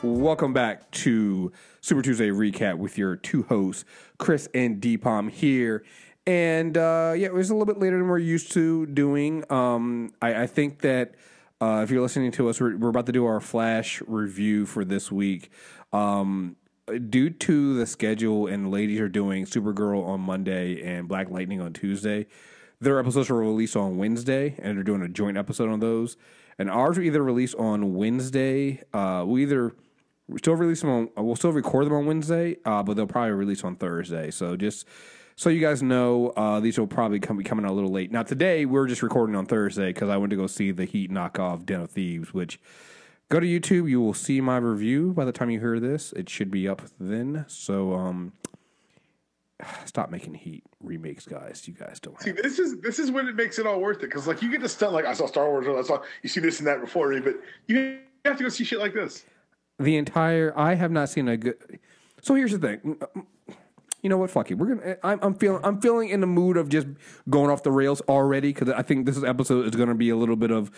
Welcome back to Super Tuesday Recap with your two hosts, Chris and Deepam here. And it was a little bit later than we're used to doing. I think that if you're listening to us, we're about to do our flash review for this week. Due to the schedule, and ladies are doing Supergirl on Monday and Black Lightning on Tuesday, their episodes will release on Wednesday, and they're doing a joint episode on those. And ours will either release on Wednesday. We'll still record them on Wednesday, but they'll probably release on Thursday. So just so you guys know, these will probably be coming out a little late. Now today we're just recording on Thursday because I went to go see the Heat knockoff Den of Thieves. Which go to YouTube, you will see my review by the time you hear this. It should be up then. So stop making Heat remakes, guys. You guys don't. See, this is when it makes it all worth it, because like you get to stunt like I saw Star Wars, I saw you see this and that before me, but you have to go see shit like this. I have not seen a good. So here's the thing. You know what? Fuck it. I'm feeling in the mood of just going off the rails already, because I think this episode is going to be a little bit of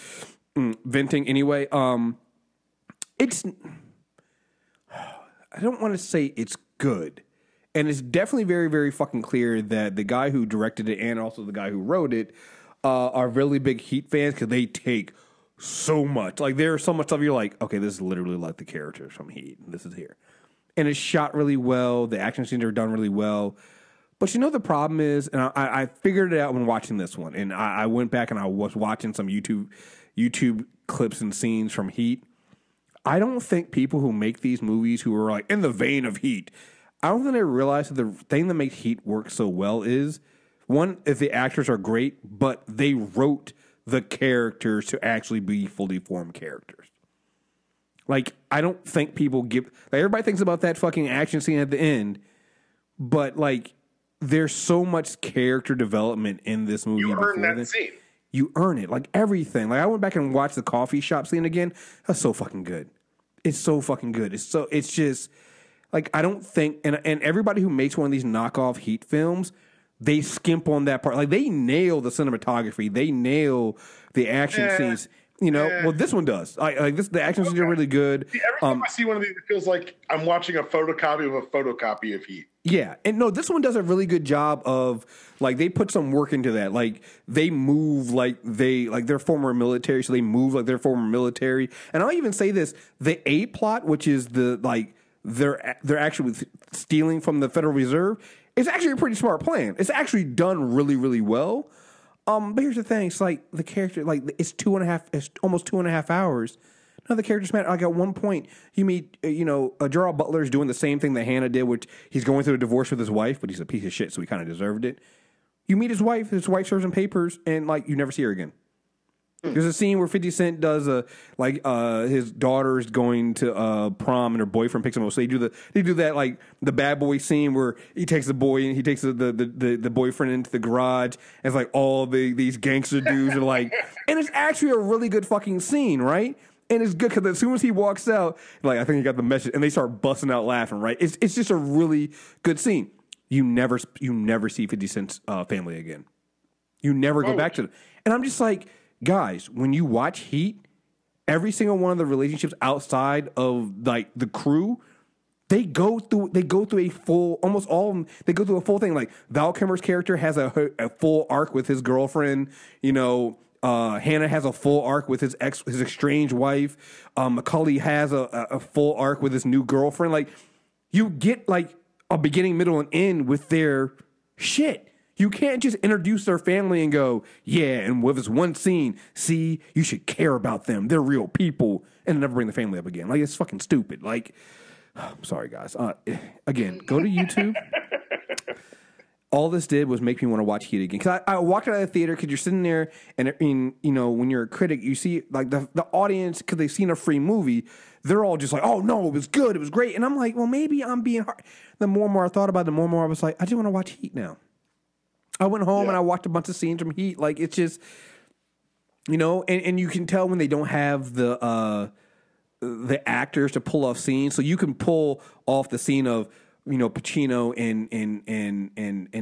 venting anyway. It's. I don't want to say it's good, and it's definitely very, very fucking clear that the guy who directed it and also the guy who wrote it are really big Heat fans, because they take so much. Like, there's so much stuff you're like, okay, this is literally like the characters from Heat, and this is here. And it's shot really well. The action scenes are done really well. But you know the problem is, and I figured it out when watching this one, and I went back and I was watching some YouTube clips and scenes from Heat. I don't think people who make these movies who are like in the vein of Heat, I don't think they realize that the thing that makes Heat work so well is, one, if the actors are great, but they wrote the characters to actually be fully formed characters. Like, I don't think people give... Like, everybody thinks about that fucking action scene at the end, but, like, there's so much character development in this movie. You earn that scene. You earn it. Like, everything. Like, I went back and watched the coffee shop scene again. That's so fucking good. It's so fucking good. It's just... Like, I don't think... And everybody who makes one of these knockoff Heat films... They skimp on that part. Like, they nail the cinematography. They nail the action scenes. You know, well, this one does. The action scenes are really good. See, every time I see one of these, it feels like I'm watching a photocopy of a photocopy of Heat. Yeah, and no, this one does a really good job of, like, they put some work into that. Like, they move like they're former military, so they move like they're former military. And I'll even say this: the A plot, which is they're actually stealing from the Federal Reserve. It's actually a pretty smart plan. It's actually done really, really well. But here's the thing: it's like the character, like it's almost 2.5 hours. No, the characters matter. Like at one point, you meet, Gerald Butler's doing the same thing that Hannah did, which he's going through a divorce with his wife, but he's a piece of shit, so he kind of deserved it. You meet his wife serves him papers, and like you never see her again. There's a scene where 50 Cent does his daughter is going to prom and her boyfriend picks him up. So they do that like the bad boy scene where he takes the boy and he takes the boyfriend into the garage. And it's like all these gangster dudes are like, and it's actually a really good fucking scene, right? And it's good because as soon as he walks out, like I think he got the message, and they start busting out laughing, right? It's just a really good scene. You never see 50 Cent's family again. You never go back to them, and I'm just like. Guys, when you watch Heat, every single one of the relationships outside of like the crew, they go through a full, almost all of them, they go through a full thing. Like Val Kilmer's character has a full arc with his girlfriend. Hannah has a full arc with his estranged wife. Macaulay has a full arc with his new girlfriend. Like you get like a beginning, middle, and end with their shit. You can't just introduce their family and go, yeah, and with this one scene, see, you should care about them. They're real people, and never bring the family up again. Like, it's fucking stupid. Like, I'm sorry, guys. Again, go to YouTube. All this did was make me want to watch Heat again. Because I walked out of the theater because you're sitting there, and when you're a critic, you see, like, the audience, because they've seen a free movie, they're all just like, oh, no, it was good, it was great. And I'm like, well, maybe I'm being hard. The more and more I thought about it, the more and more I was like, I just want to watch Heat now. I went home and I watched a bunch of scenes from Heat. Like, it's just, and you can tell when they don't have the actors to pull off scenes. So you can pull off the scene of, Pacino and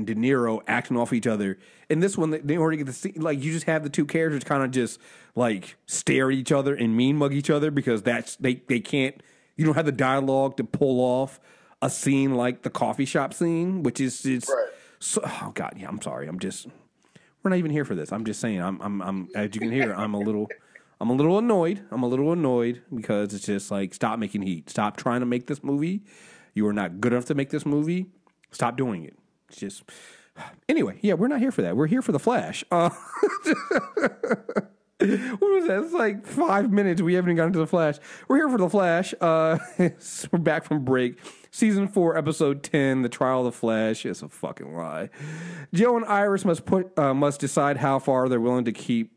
De Niro acting off each other. In this one, they already get the scene, like, you just have the two characters kind of just, like, stare at each other and mean mug each other because they can't You don't have the dialogue to pull off a scene like the coffee shop scene, which is Right. so. Oh God, yeah. I'm sorry. We're not even here for this. I'm just saying. I'm as you can hear, I'm a little annoyed. I'm a little annoyed because it's just like, stop making heat. Stop trying to make this movie. You are not good enough to make this movie. Stop doing it. It's just. Anyway, yeah, we're not here for that. We're here for the Flash. What was that? It's like 5 minutes. We haven't even gotten to the Flash. We're here for the Flash. We're back from break. Season 4, episode 10, The Trial of the Flash. It's a fucking lie. Joe and Iris must decide how far they're willing to keep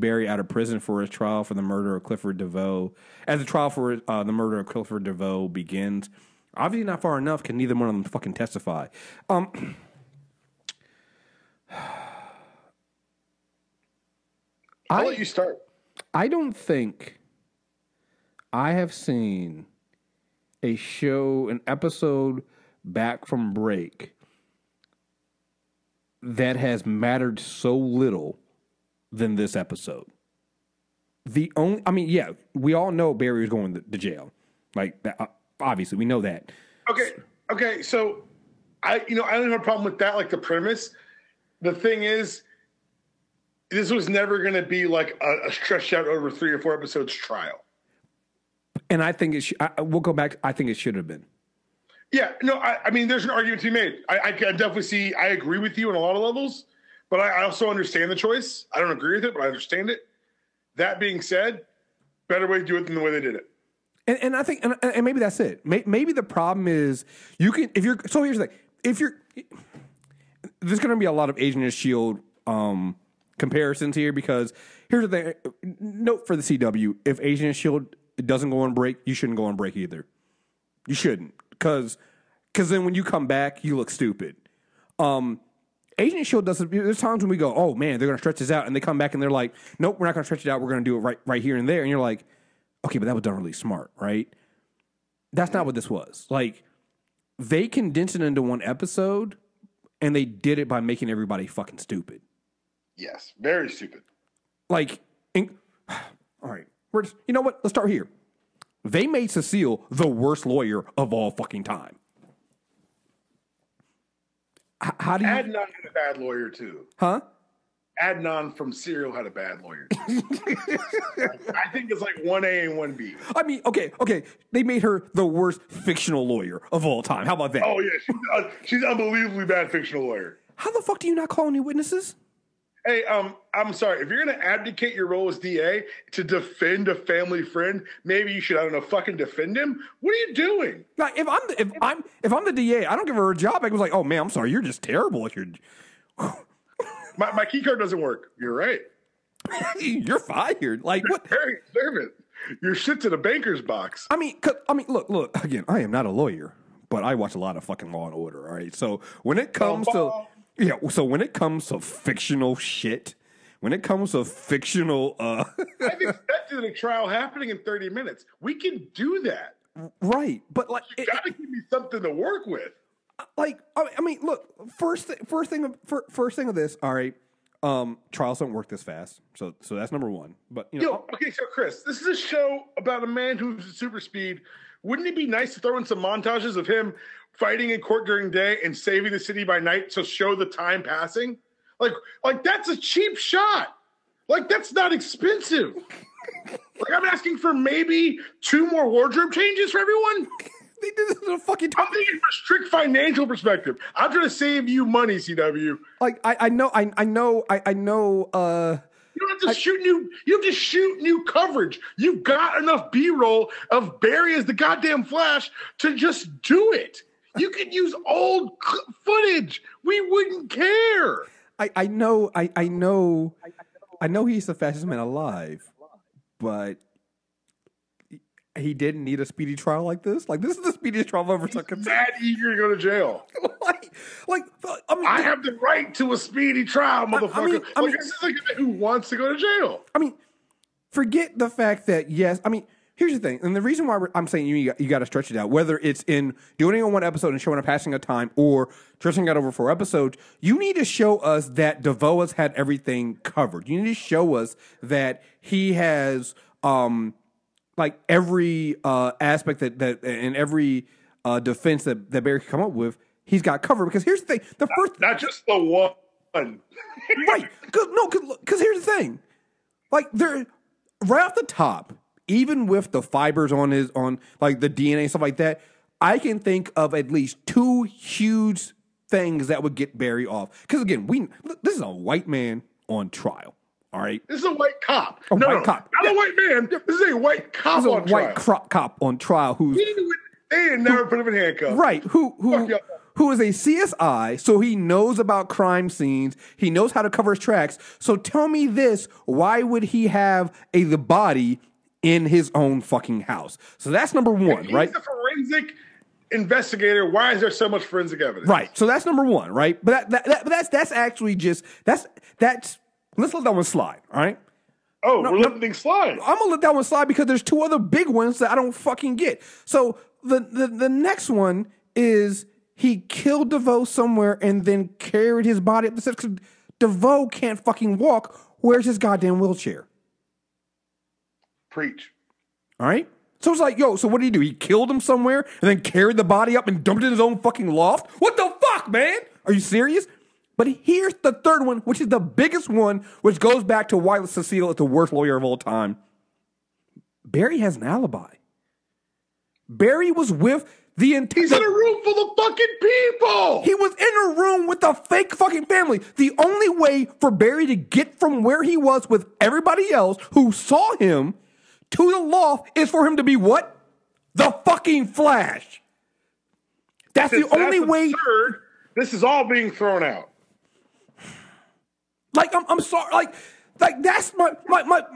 Barry out of prison for his trial for the murder of Clifford DeVoe. As the trial for the murder of Clifford DeVoe begins, obviously not far enough. Can neither one of them fucking testify? I'll let you start. I don't think I have seen an episode back from break that has mattered so little than this episode. We all know Barry was going to jail. Like, obviously, we know that. Okay. So, I don't have a problem with that, like the premise. The thing is, this was never going to be like a stretched out over 3 or 4 episodes trial. And I think we'll go back. I think it should have been. Yeah, no, I mean, there's an argument to be made. I definitely see, I agree with you on a lot of levels, but I also understand the choice. I don't agree with it, but I understand it. That being said, better way to do it than the way they did it. And I think, and maybe that's it. Maybe the problem is here's the thing. There's going to be a lot of Agent of S.H.I.E.L.D. Comparisons here, because here's the thing. Note for the CW, if Agent of S.H.I.E.L.D. doesn't go on break, you shouldn't go on break either. You shouldn't, because then when you come back, you look stupid. Agent of S.H.I.E.L.D. doesn't. There's times when we go, oh man, they're going to stretch this out, and they come back and they're like, nope, we're not going to stretch it out. We're going to do it right here and there, and you're like, okay, but that was done really smart, right? That's not what this was. Like, they condensed it into one episode, and they did it by making everybody fucking stupid. Yes, very stupid. Like, all right, you know what? Let's start here. They made Cecile the worst lawyer of all fucking time. How do you? Adnan had a bad lawyer too. Huh? Adnan from Serial had a bad lawyer too. I think it's like 1A and 1B. I mean, okay. They made her the worst fictional lawyer of all time. How about that? Oh yeah, she's unbelievably bad fictional lawyer. How the fuck do you not call any witnesses? Hey, I'm sorry. If you're going to abdicate your role as DA to defend a family friend, maybe you should, I don't know, fucking defend him. What are you doing? Like, if I'm the DA, I don't give her a job. I was like, oh man, I'm sorry, you're just terrible. My key card doesn't work. You're right. You're fired. Like, what? Very observant. Your shit's in a banker's box. I mean, look. Again, I am not a lawyer, but I watch a lot of fucking Law and Order. All right, so when it comes when it comes to fictional shit, I I've expected a trial happening in 30 minutes. We can do that. Right, but like, you got to give me something to work with. Like, I mean, look. First thing of this. All right, trials don't work this fast, so that's number one. But okay, so Chris, this is a show about a man who's at super speed. Wouldn't it be nice to throw in some montages of him fighting in court during day and saving the city by night to show the time passing? Like that's a cheap shot. Like, that's not expensive. Like, I'm asking for maybe 2 more wardrobe changes for everyone. They did this in a fucking time. I'm thinking from a strict financial perspective. I'm trying to save you money, CW. Like, I know. You don't have to shoot new. You have to shoot new coverage. You've got enough B-roll of Barry as the goddamn Flash to just do it. You could use old footage. We wouldn't care. I know he's the fastest man alive, but he didn't need a speedy trial like this. Like, this is the speediest trial I've ever taken. He's mad eager to go to jail. I have the right to a speedy trial, motherfucker. This is a guy who wants to go to jail. I mean, forget the fact that, yes, I mean, here's the thing, and the reason why I'm saying you got to stretch it out, whether it's in doing it on one episode and showing a passing of time or stretching it out over 4 episodes, you need to show us that DeVoe has had everything covered. You need to show us that he has like every aspect that and every defense that Barry can come up with, he's got covered. Because here's the thing: not just the one, right? Because here's the thing: like they're right off the top, even with the fibers on like the DNA and stuff like that, I can think of at least two huge things that would get Barry off. Because again, this is a white man on trial. All right, this is a white cop. Cop, not a white man. This is a white cop on trial. White cop on trial they never put him in handcuffs. Right? Who is a CSI? So he knows about crime scenes. He knows how to cover his tracks. So tell me this: why would he have the body in his own fucking house? So that's number one, right? He's a forensic investigator. Why is there so much forensic evidence? Right. So that's number one, right? But that's actually just that's. Let's let that one slide, all right? Oh, we're letting things slide. I'm gonna let that one slide because there's two other big ones that I don't fucking get. So the next one is he killed DeVoe somewhere and then carried his body up the steps because DeVoe can't fucking walk. Where's his goddamn wheelchair? Preach. All right? So it's like, so what did he do? He killed him somewhere and then carried the body up and dumped it in his own fucking loft? What the fuck, man? Are you serious? But here's the third one, which is the biggest one, which goes back to why Cecile is the worst lawyer of all time. Barry has an alibi. Barry was with the entire... He's in a room full of fucking people! He was in a room with a fake fucking family. The only way for Barry to get from where he was with everybody else who saw him to the loft is for him to be what? The fucking Flash. That's the only way... Absurd, this is all being thrown out. Like, I'm sorry, like that's my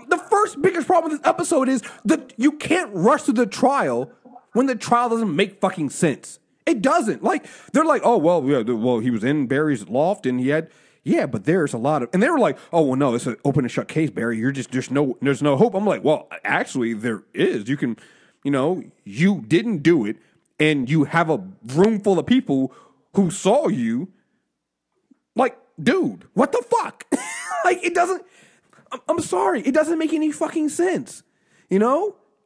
the first biggest problem with this episode is that you can't rush through the trial when the trial doesn't make fucking sense. It doesn't. Like, they're like, oh, well, yeah, well, he was in Barry's loft and he had, yeah, but there's a lot of, and they were like, oh, well, no, it's an open and shut case, Barry. There's no hope. I'm like, well, actually, there is. You can, you didn't do it and you have a room full of people who saw you. Like, dude, what the fuck? Like, it doesn't, I'm sorry, it doesn't make any fucking sense.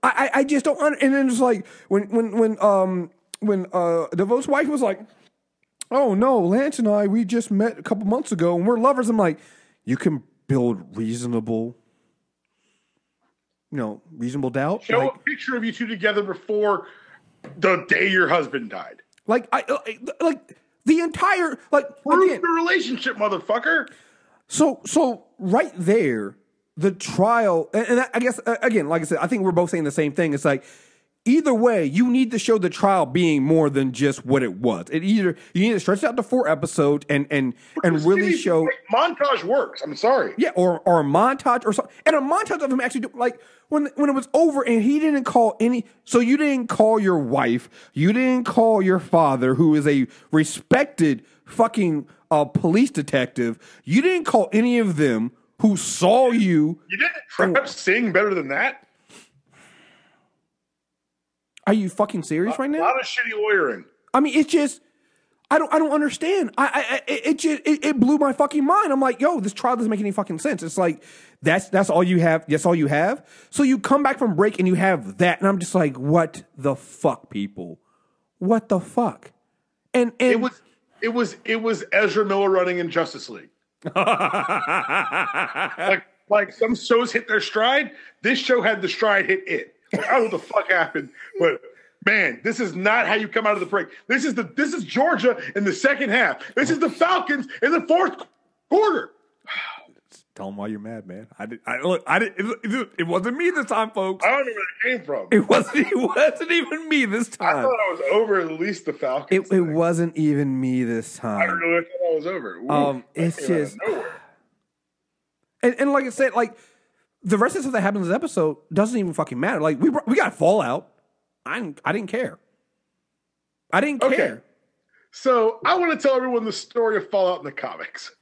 I just don't and then it's like when DeVoe's wife was like, oh no, Lance and I, we just met a couple months ago and we're lovers. I'm like, you can build reasonable doubt. Show a picture of you two together before the day your husband died. Like the entire, prove the relationship, motherfucker. So right there, the trial, and I guess again, like I said, I think we're both saying the same thing. It's like either way, you need to show the trial being more than just what it was. You need to stretch it out to 4 episodes and really show montage works. I'm sorry, yeah, or a montage or something, and a montage of him actually like when it was over and he didn't call any. So you didn't call your wife, you didn't call your father, who is a respected fucking police detective. You didn't call any of them who saw you. You didn't perhaps sing better than that. Are you fucking serious right now? A lot of shitty lawyering. I mean, it's just, I don't understand. It blew my fucking mind. I'm like, yo, this trial doesn't make any fucking sense. It's like, that's all you have. That's all you have. So you come back from break and you have that. And I'm just like, what the fuck, people? What the fuck? And it was Ezra Miller running in Justice League. like some shows hit their stride. This show had the stride hit it. Like, I don't know what the fuck happened, but man, this is not how you come out of the break. This is Georgia in the second half. This is the Falcons in the fourth quarter. Tell them why you're mad, man. It wasn't me this time, folks. I don't know where it came from. It wasn't even me this time. I thought I was over at least the Falcons. It wasn't even me this time. I really thought I was over. Ooh, it's just, and like I said, like the rest of the stuff that happens in this episode doesn't even fucking matter. Like we got Fallout. I didn't care. I didn't care. Okay. So I want to tell everyone the story of Fallout in the comics.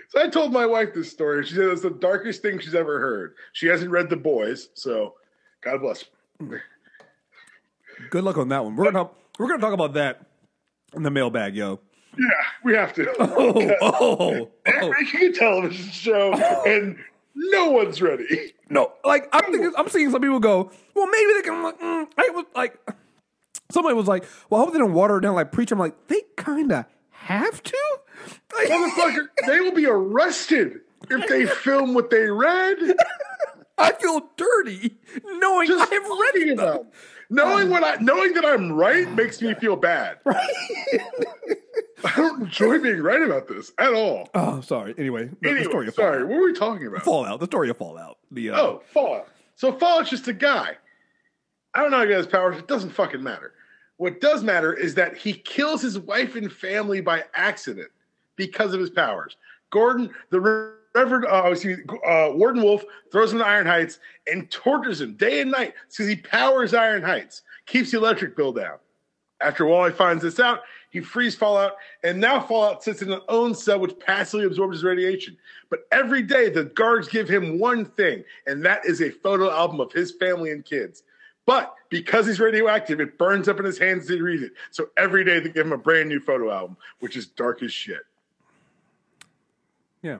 So I told my wife this story. She said it's the darkest thing she's ever heard. She hasn't read The Boys, so God bless her. Good luck on that one. We're gonna talk about that in the mailbag, yo. Yeah, we have to. They're making a television show, and no one's ready. No, like I'm seeing some people go, well, maybe they can. I was like, somebody was like, well, I hope they don't water it down like preach. I'm like, they kind of have to. Like, motherfucker, they will be arrested if they film what they read. I feel dirty knowing Just I've read them. Knowing that I'm right makes me feel bad. Right. I don't enjoy being right about this at all. Oh, sorry. Anyway, the story of sorry. Fallout. What were we talking about? Fallout. The story of Fallout. Fallout. So Fallout's just a guy. I don't know how he got his powers. It doesn't fucking matter. What does matter is that he kills his wife and family by accident because of his powers. Gordon, the Reverend, Warden Wolf throws him to Iron Heights and tortures him day and night because he powers Iron Heights, keeps the electric bill down. After Wally finds this out, he frees Fallout, and now Fallout sits in an own cell which passively absorbs his radiation. But every day, the guards give him one thing, and that is a photo album of his family and kids. But because he's radioactive, it burns up in his hands as he reads it. So every day they give him a brand new photo album, which is dark as shit. Yeah.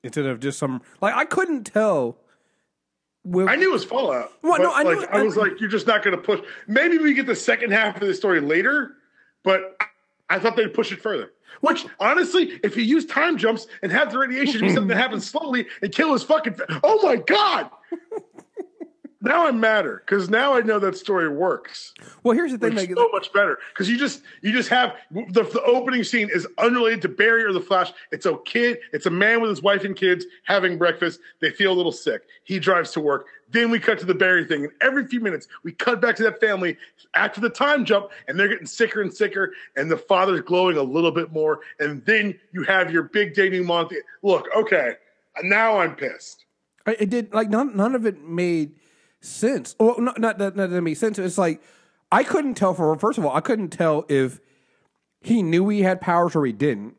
Instead of just some, like, I couldn't tell. I knew it was Fallout. Well, no, I was like, you're just not going to push. Maybe we get the second half of the story later, but I thought they'd push it further. Which, honestly, if you use time jumps and have the radiation be something that happens slowly and kill his fucking... Oh, my God! Now I'm madder, because now I know that story works. Well, here's the thing. It's so much better, because you just have... The opening scene is unrelated to Barry or the Flash. It's a kid. It's a man with his wife and kids having breakfast. They feel a little sick. He drives to work. Then we cut to the Barry thing, and every few minutes, we cut back to that family after the time jump, and they're getting sicker and sicker, and the father's glowing a little bit more, and then you have your big dating month. Look, okay, now I'm pissed. It did, like, none of it made sense. Well, not that it made sense. It's like, I couldn't tell first of all, I couldn't tell if he knew he had powers or he didn't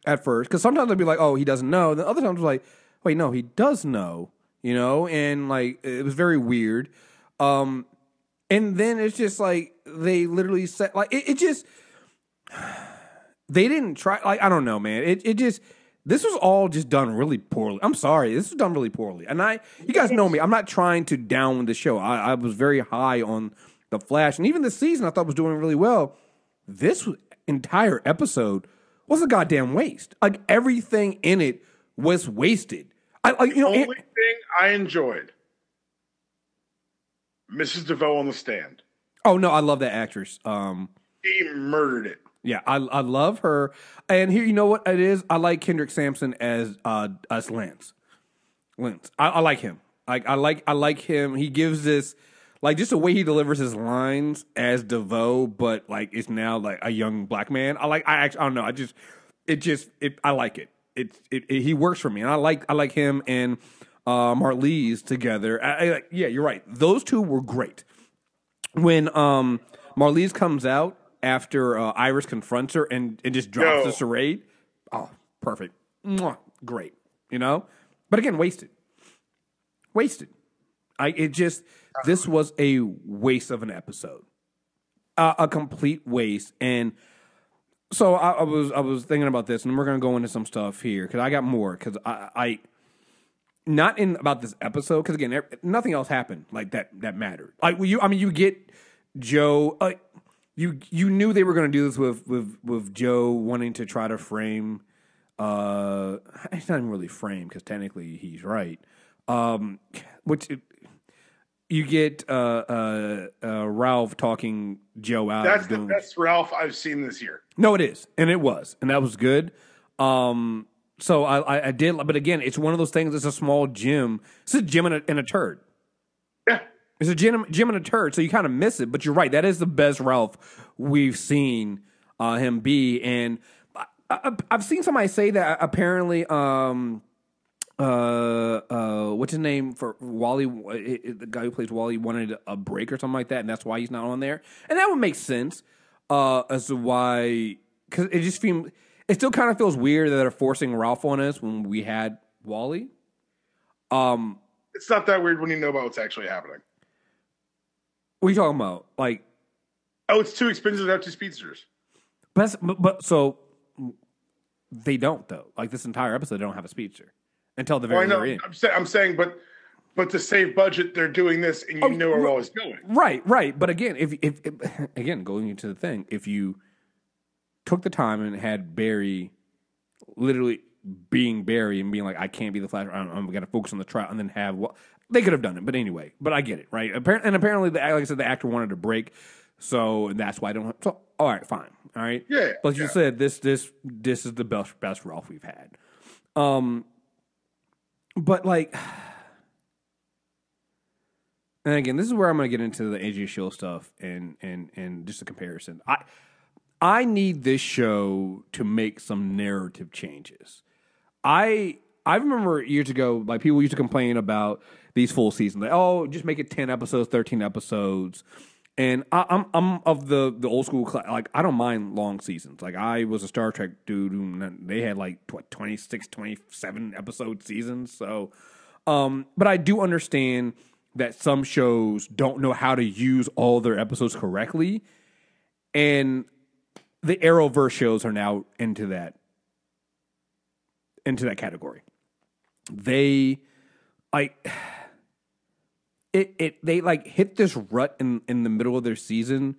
at first, because sometimes I'd be like, oh, he doesn't know. Then other times I was like, wait, no, he does know. You know, and like it was very weird. And then it's just like they literally said, like it just they didn't try. Like, I don't know, man. It just, this was all just done really poorly. I'm sorry, this was done really poorly. And you guys know me. I'm not trying to down the show. I was very high on the Flash, and even this season I thought was doing really well. This entire episode was a goddamn waste. Like, everything in it was wasted. The only thing I enjoyed, Mrs. DeVoe on the stand. Oh no, I love that actress. He murdered it. Yeah, I love her. And here, you know what it is? I like Kendrick Sampson as Lance. I like him. I like him. He gives this, like, just the way he delivers his lines as DeVoe, but like it's now like a young black man. I don't know. I like it. He works for me, and I like him and Marlize together. Yeah, you're right. Those two were great. When Marlize comes out after Iris confronts her and just drops the charade, oh, perfect, mwah, great. You know, but again, wasted. This was a waste of an episode, a complete waste. And so I was thinking about this, and we're gonna go into some stuff here because I got more. Because I not in about this episode, because again, nothing else happened like that mattered. Like, you get Joe. You knew they were gonna do this with Joe wanting to try to frame. It's not even really frame, because technically he's right. You get Ralph talking Joe out. That's the best Ralph I've seen this year. No, it is, and it was, and that was good. So I did, but again, it's one of those things. It's a small gym. It's a gym and a turd. Yeah, it's a gym and a turd. So you kind of miss it, but you're right. That is the best Ralph we've seen him be, and I've seen somebody say that apparently. What's his name for Wally? The guy who plays Wally wanted a break or something like that, and that's why he's not on there. And that would make sense as to why, because it still kind of feels weird that they're forcing Ralph on us when we had Wally. It's not that weird when you know about what's actually happening. What are you talking about? Like, oh, it's too expensive to have two speedsters. But so they don't, though. Like, this entire episode, they don't have a speedster. until the Well, I very, know. very end. I'm saying, but to save budget, they're doing this, and you know where all is going. Right. But again, if again going into the thing, if you took the time and had Barry literally being Barry and being like, I can't be the Flash, I'm going to focus on the trial, and then have they could have done it. But anyway, but I get it, right? Apparently, like I said, the actor wanted a break, so that's why I don't. So all right, fine, all right. Yeah. But you said this is the best Ralph we've had. But like. And again, this is where I'm going to get into the AJ Shield stuff and just a comparison. I need this show to make some narrative changes. I remember years ago, like people used to complain about these full seasons. Like, oh, just make it 10 episodes, 13 episodes. And I'm of the old school class. Like, I don't mind long seasons. Like, I was a Star Trek dude who they had like 26, 27 episode seasons. So, but I do understand that some shows don't know how to use all their episodes correctly, and the Arrowverse shows are now into that category. They like they like hit this rut in the middle of their season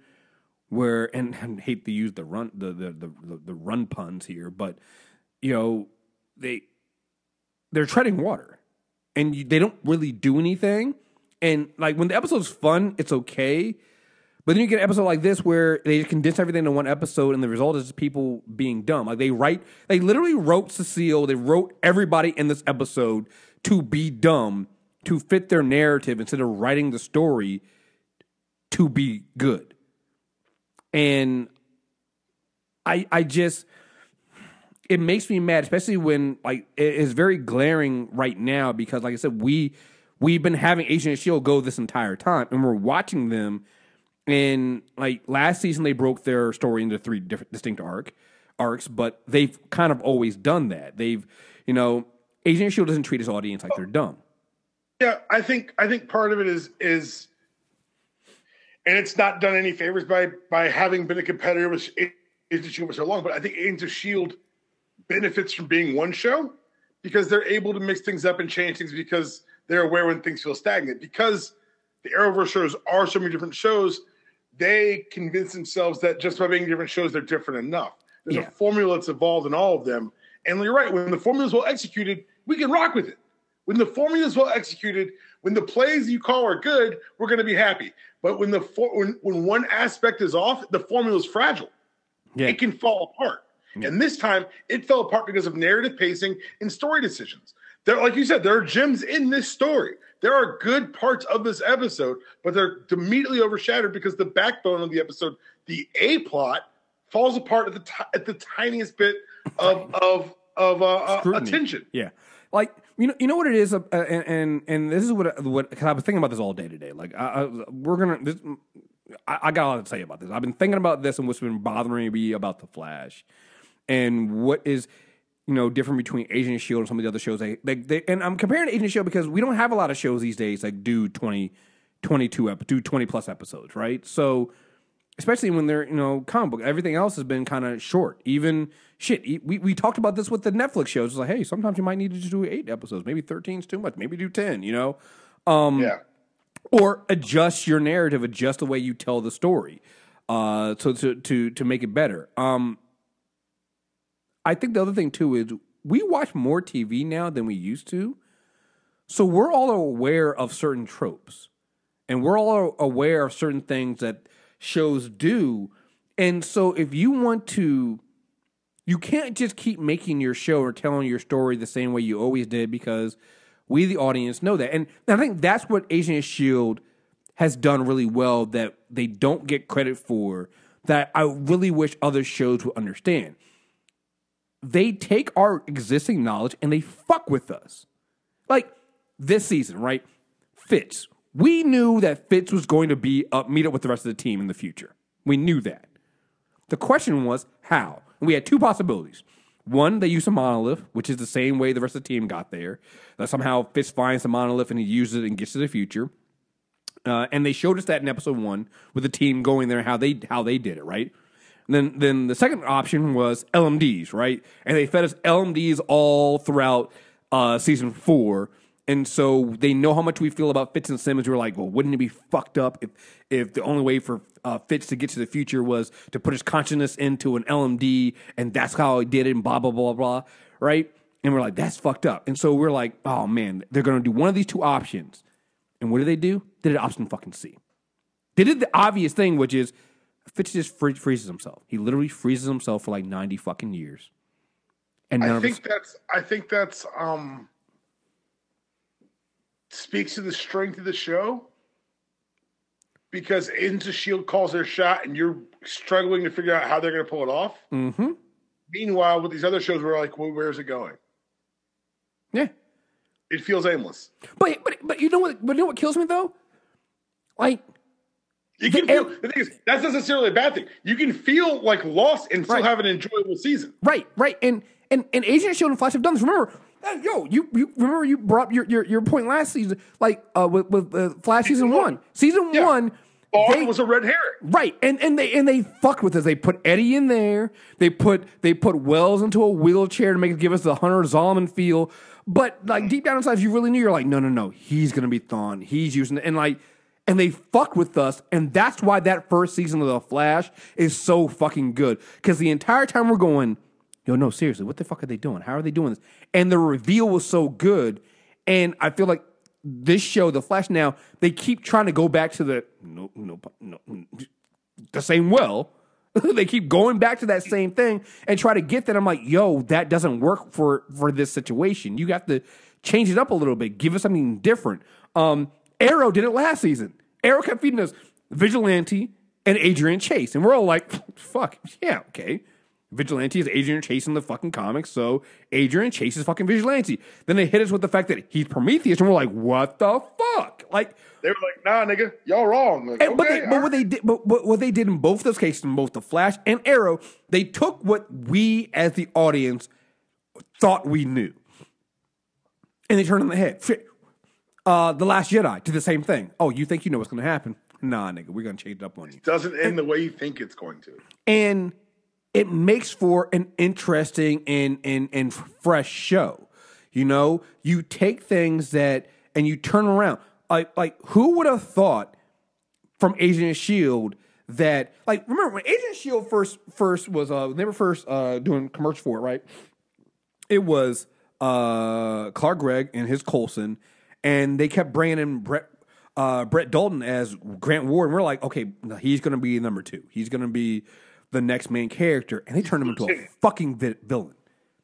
where, and I hate to use the run puns here, but you know they're treading water, and they don't really do anything. And like when the episode's fun, it's okay. But then you get an episode like this where they condense everything into one episode, and the result is people being dumb. Like they literally wrote Cecile, they wrote everybody in this episode to be dumb, to fit their narrative instead of writing the story to be good. And I just, it makes me mad, especially when like it is very glaring right now because, like I said, we've been having Agent of S.H.I.E.L.D. go this entire time, and we're watching them. And like last season, they broke their story into 3 different distinct arcs, but they've kind of always done that. They've, Agent of S.H.I.E.L.D. doesn't treat his audience like they're dumb. Yeah, I think part of it is, and it's not done any favors by having been a competitor with Agent of S.H.I.E.L.D. for so long. But I think Agent of S.H.I.E.L.D. benefits from being one show because they're able to mix things up and change things because they're aware when things feel stagnant. Because the Arrowverse shows are so many different shows, they convince themselves that just by being different shows, they're different enough. There's a formula that's evolved in all of them. And you're right, when the formula is well executed, we can rock with it. When the formula is well executed, when the plays you call are good, we're going to be happy. But when when one aspect is off, the formula is fragile. Yeah. It can fall apart. Yeah. And this time, it fell apart because of narrative pacing and story decisions. Like you said, there are gems in this story. There are good parts of this episode, but they're immediately overshadowed because the backbone of the episode, the A plot, falls apart at the tiniest bit of attention. Yeah, like you know what it is, and this is what because I was thinking about this all day today. Like I got a lot to say about this. I've been thinking about this and what's been bothering me about the Flash, and what is different between Agent of S.H.I.E.L.D. and some of the other shows. And I'm comparing to Agent of S.H.I.E.L.D. because we don't have a lot of shows these days like do 20 plus episodes, right? So especially when they're comic book, everything else has been kind of short. Even we talked about this with the Netflix shows. It's like, hey, sometimes you might need to just do 8 episodes. Maybe 13 is too much. Maybe do 10. Or adjust your narrative, adjust the way you tell the story, so to make it better. I think the other thing, too, is we watch more TV now than we used to. So we're all aware of certain tropes. And we're all aware of certain things that shows do. And so if you want to, you can't just keep making your show or telling your story the same way you always did because we, the audience, know that. And I think that's what Agent of S.H.I.E.L.D. has done really well that they don't get credit for, that I really wish other shows would understand. They take our existing knowledge and they fuck with us. Like this season, right? Fitz. We knew that Fitz was going to meet up with the rest of the team in the future. We knew that. The question was how. And we had 2 possibilities. One, they used a monolith, which is the same way the rest of the team got there. Somehow Fitz finds the monolith and he uses it and gets to the future. And they showed us that in episode 1 with the team going there and how they did it, right? And then the second option was LMDs, right? And they fed us LMDs all throughout season 4. And so they know how much we feel about Fitz and Simmons. We're like, well, wouldn't it be fucked up if the only way for Fitz to get to the future was to put his consciousness into an LMD, and that's how he did it, and blah, blah, blah, blah, right? And we're like, that's fucked up. And so we're like, oh, man, they're going to do one of these two options. And what do? They did option fucking C. They did the obvious thing, which is Fitz just freezes himself. He literally freezes himself for like 90 fucking years. And I think that's speaks to the strength of the show, because Agents of S.H.I.E.L.D. calls their shot and you're struggling to figure out how they're going to pull it off. Mm-hmm. Meanwhile, with these other shows, we're like, well, where's it going? Yeah. It feels aimless. But you know what? But you know what kills me though? Like, you can feel, the thing is, that's not necessarily a bad thing. You can feel like lost and still have an enjoyable season. Right. And Agent of S.H.I.E.L.D. and Flash have done this. Remember, you remember you brought up your point last season, like with Flash season 1. Season 1 was a red herring. Right. And they fucked with us. They put Eddie in there. They put Wells into a wheelchair to give us the Hunter Zolomon feel. But like deep down inside, you really knew, you're like, no, he's gonna be Thawne. He's using it, and they fucked with us, and that's why that first season of The Flash is so fucking good. Because the entire time we're going, yo, no, seriously, what the fuck are they doing? How are they doing this? And the reveal was so good, and I feel like this show, The Flash, now they keep trying to go back to the same well. They keep going back to that same thing and try to get that. I'm like, yo, that doesn't work for this situation. You have to change it up a little bit. Give us something different. Arrow did it last season. Arrow kept feeding us Vigilante and Adrian Chase. And we're all like, fuck, yeah, okay. Vigilante is Adrian Chase in the fucking comics, so Adrian Chase is fucking Vigilante. Then they hit us with the fact that he's Prometheus, and we're like, what the fuck? Like, they were like, nah, nigga, y'all wrong. Like, what they did in both those cases, in both The Flash and Arrow, they took what we as the audience thought we knew, and they turned on the head. The Last Jedi did the same thing. Oh, you think you know what's going to happen? Nah, nigga, we're going to change it up on you. It doesn't end the way you think it's going to. And it makes for an interesting and fresh show. You know, you take things and you turn around. Like who would have thought from Agent of S.H.I.E.L.D. that, like, remember when Agent of S.H.I.E.L.D. first was they were first doing commercial for it, right? It was Clark Gregg and his Coulson, and they kept bringing in Brett Dalton as Grant Ward, and we're like, okay, he's going to be number 2. He's going to be the next main character, and they turned him into a fucking villain.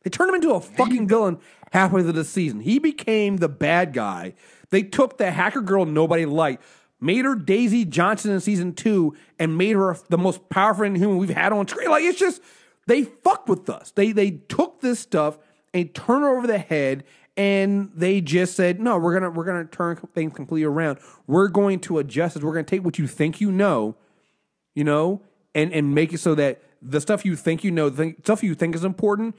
They turned him into a fucking villain halfway through the season. He became the bad guy. They took the hacker girl nobody liked, made her Daisy Johnson in season 2, and made her the most powerful human we've had on screen. Like, it's just, they fucked with us. They took this stuff and turned it over the head, and they just said, no, we're gonna turn things completely around. We're going to adjust it. We're gonna take what you think you know, and make it so that the stuff you think you know, the stuff you think is important,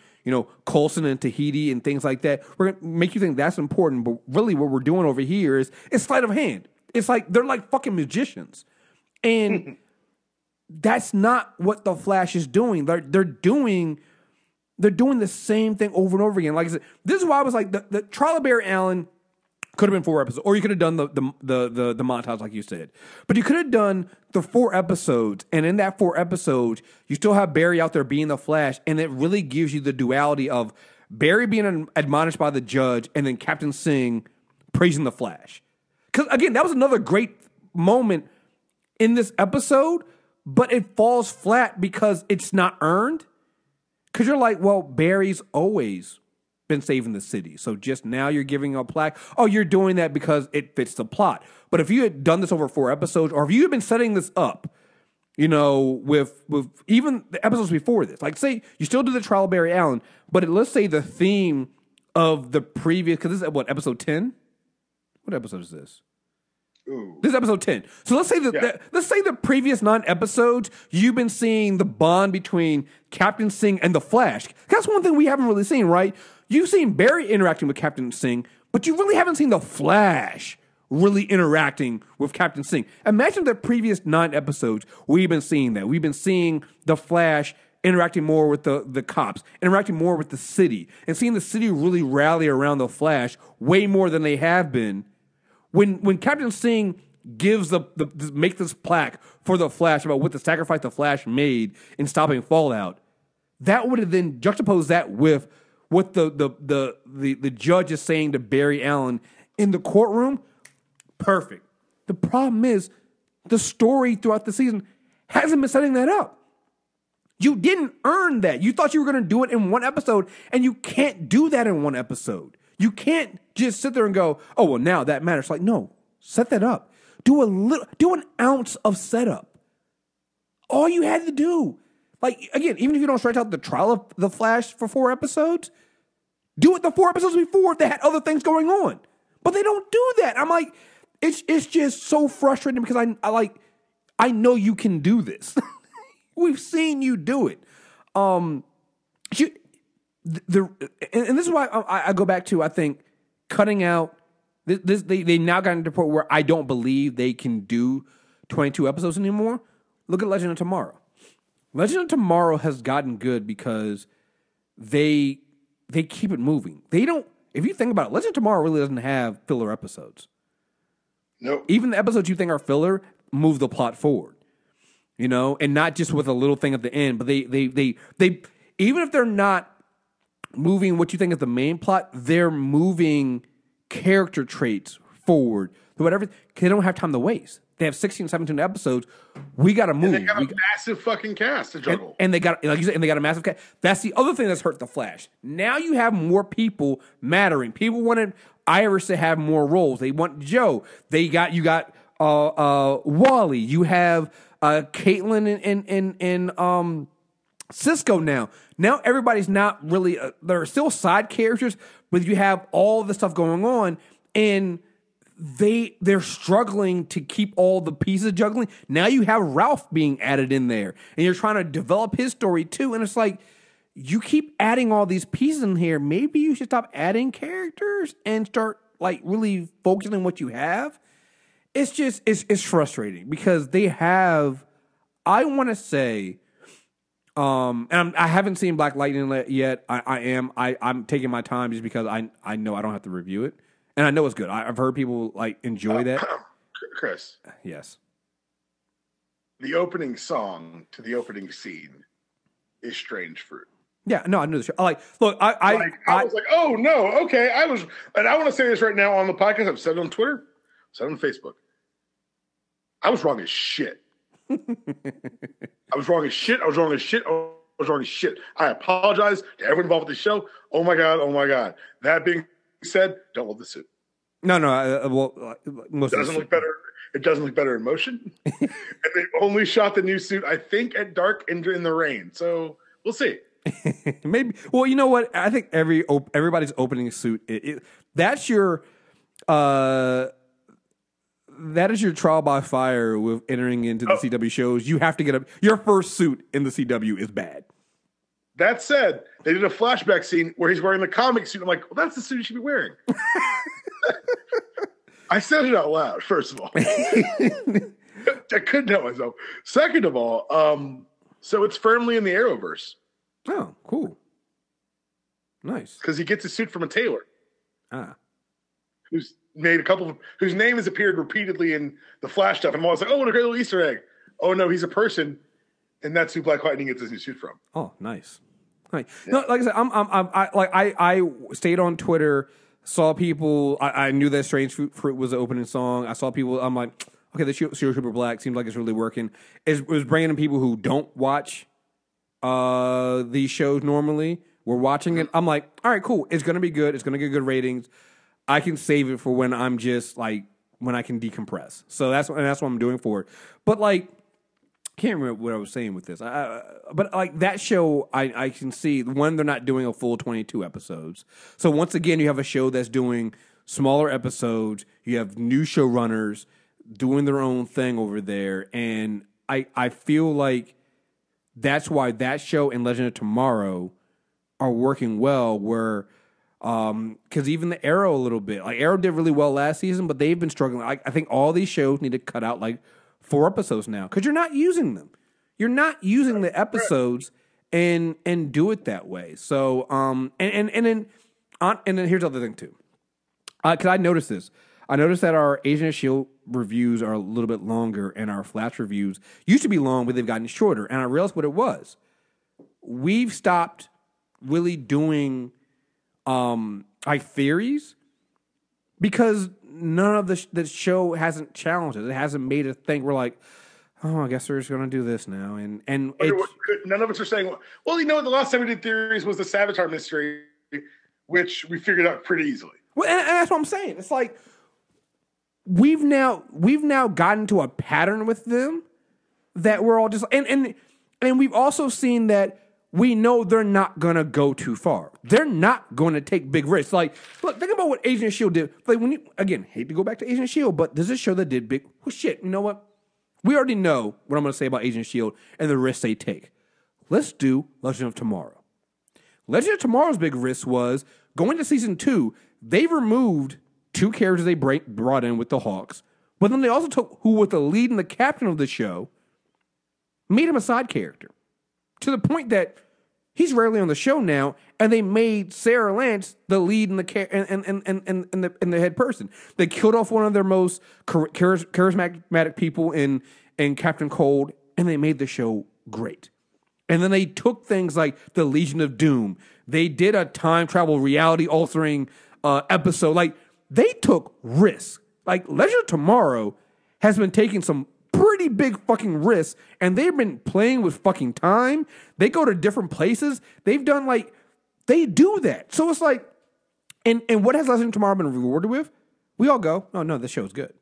Coulson and Tahiti and things like that, we're going to make you think that's important. But really what we're doing over here is sleight of hand. It's like they're like fucking magicians. And that's not what The Flash is doing. They're doing the same thing over and over again. Like I said, this is why I was like, the trial of Barry Allen could have been 4 episodes, or you could have done the montage like you said. But you could have done the 4 episodes, and in that 4 episodes, you still have Barry out there being the Flash, and it really gives you the duality of Barry being admonished by the judge, and then Captain Singh praising the Flash. Because again, that was another great moment in this episode, but it falls flat because it's not earned. Because you're like, well, Barry's always been saving the city. So just now you're giving a plaque. Oh, you're doing that because it fits the plot. But if you had done this over 4 episodes, or if you had been setting this up, with even the episodes before this, like say you still do the trial of Barry Allen, but let's say the theme of the previous, because this is what, episode 10? What episode is this? Ooh. This is episode 10. So let's say let's say the previous 9 episodes, you've been seeing the bond between Captain Singh and the Flash. That's one thing we haven't really seen, right? You've seen Barry interacting with Captain Singh, but you really haven't seen the Flash really interacting with Captain Singh. Imagine the previous 9 episodes, we've been seeing that. We've been seeing the Flash interacting more with the cops, interacting more with the city, and seeing the city really rally around the Flash way more than they have been. When Captain Singh gives make this plaque for the Flash about what the sacrifice the Flash made in stopping Fallout, that would have then juxtaposed that with what the judge is saying to Barry Allen in the courtroom. Perfect. The problem is the story throughout the season hasn't been setting that up. You didn't earn that. You thought you were going to do it in one episode, and you can't do that in one episode. You can't just sit there and go, oh, well, now that matters. Like, no, set that up. Do an ounce of setup. All you had to do. Like, again, even if you don't stretch out the trial of the Flash for 4 episodes, do it the 4 episodes before if they had other things going on. But they don't do that. I'm like, it's just so frustrating because I know you can do this. We've seen you do it. And this is why I go back to, I think, cutting out this. They now got into the point where I don't believe they can do 22 episodes anymore. Look at Legend of Tomorrow. Legend of Tomorrow has gotten good because they keep it moving. They don't. If you think about it, Legend of Tomorrow really doesn't have filler episodes. Nope. Even the episodes you think are filler move the plot forward. You know, and not just with a little thing at the end, but they even if they're not moving what you think is the main plot, they're moving character traits forward. Whatever, they don't have time to waste. They have 16, 17 episodes. We got to move. And they got a massive fucking cast to juggle. And they got, like you said, and they got a massive cast. That's the other thing that's hurt the Flash. Now you have more people mattering. People wanted Iris to have more roles. They want Joe. You got Wally. You have Caitlin and Cisco now. Now everybody's not really, they're still side characters, but you have all the stuff going on, and they're struggling to keep all the pieces juggling. Now you have Ralph being added in there, and you're trying to develop his story too, and it's like, you keep adding all these pieces in here. Maybe you should stop adding characters and start like really focusing on what you have. It's just, it's frustrating because they have, I want to say, and I haven't seen Black Lightning yet. I'm taking my time just because I know I don't have to review it, and I know it's good. I've heard people like enjoy that. Chris, yes, the opening song to the opening scene is Strange Fruit. Yeah, no, I knew the show. Like, look, I was like, oh no, okay. And I want to say this right now on the podcast. I've said it on Twitter, said it on Facebook. I was wrong as shit. I was wrong as shit. I apologize to everyone involved with the show. Oh my god. That being said, don't love the suit. No. Well, it doesn't look better. It doesn't look better in motion. And they only shot the new suit, I think, at dark and in the rain. So we'll see. Maybe. Well, you know what? I think everybody's opening suit. That's your. That is your trial by fire with entering into the CW shows. You have to get your first suit in the CW is bad. That said, they did a flashback scene where he's wearing the comic suit. I'm like, well, that's the suit you should be wearing. I said it out loud, first of all. I couldn't help myself. Second of all, so it's firmly in the Arrowverse. Oh, cool. Nice. Because he gets a suit from a tailor. Who's made whose name has appeared repeatedly in the Flash stuff. And I'm always like, oh, what a great little Easter egg. Oh, no, he's a person. And that's who Black Lightning gets his new suit from. Oh, nice. Right. Yeah. No, like I said, I stayed on Twitter, saw people. I knew that Strange Fruit was the opening song. I saw people. I'm like, okay, the Serial Super Black seems like it's really working. It was bringing in people who don't watch these shows normally. We're watching it. I'm like, all right, cool. It's gonna be good. It's gonna get good ratings. I can save it for when I'm just like when I can decompress. So that's what I'm doing for it. But like, can't remember what I was saying with this. But like that show, I can see when they're not doing a full 22 episodes. So once again, you have a show that's doing smaller episodes. You have new showrunners doing their own thing over there, and I feel like that's why that show and Legend of Tomorrow are working well. Where because even the Arrow a little bit, like Arrow did really well last season, but they've been struggling. I think all these shows need to cut out like 4 episodes now because you're not using them. You're not using the episodes, and do it that way. So and then here's the other thing too. Because I noticed this. I noticed that our Agent of S.H.I.E.L.D. reviews are a little bit longer, and our Flash reviews used to be long, but they've gotten shorter. And I realized what it was. We've stopped really doing like theories because none of the show hasn't challenged it. It hasn't made us think. We're like, oh, I guess we're just going to do this now. And none of us are saying, well, you know, the last time we did theories was the Savitar mystery, which we figured out pretty easily. Well, and that's what I'm saying. It's like we've now gotten to a pattern with them that we're all just and we've also seen that we know they're not gonna go too far. They're not gonna take big risks. Like, look, think about what Agent of S.H.I.E.L.D. did. Like when you again hate to go back to Agent of S.H.I.E.L.D., but there's a show that did big shit. You know what? We already know what I'm gonna say about Agent of S.H.I.E.L.D. and the risks they take. Let's do Legend of Tomorrow. Legend of Tomorrow's big risk was going to season 2. They removed 2 characters they brought in with the Hawks, but then they also took who was the lead and the captain of the show, made him a side character, to the point that he's rarely on the show now, and they made Sarah Lance the lead and the head person. They killed off one of their most charismatic people in Captain Cold, and they made the show great. And then they took things like the Legion of Doom. They did a time travel reality altering episode. Like, they took risks. Like, Legend of Tomorrow has been taking some pretty big fucking risks, and they've been playing with fucking time. They go to different places. They've done, like, they do that. So it's like, and what has Legend of Tomorrow been rewarded with? We all go, oh, no, this show's good.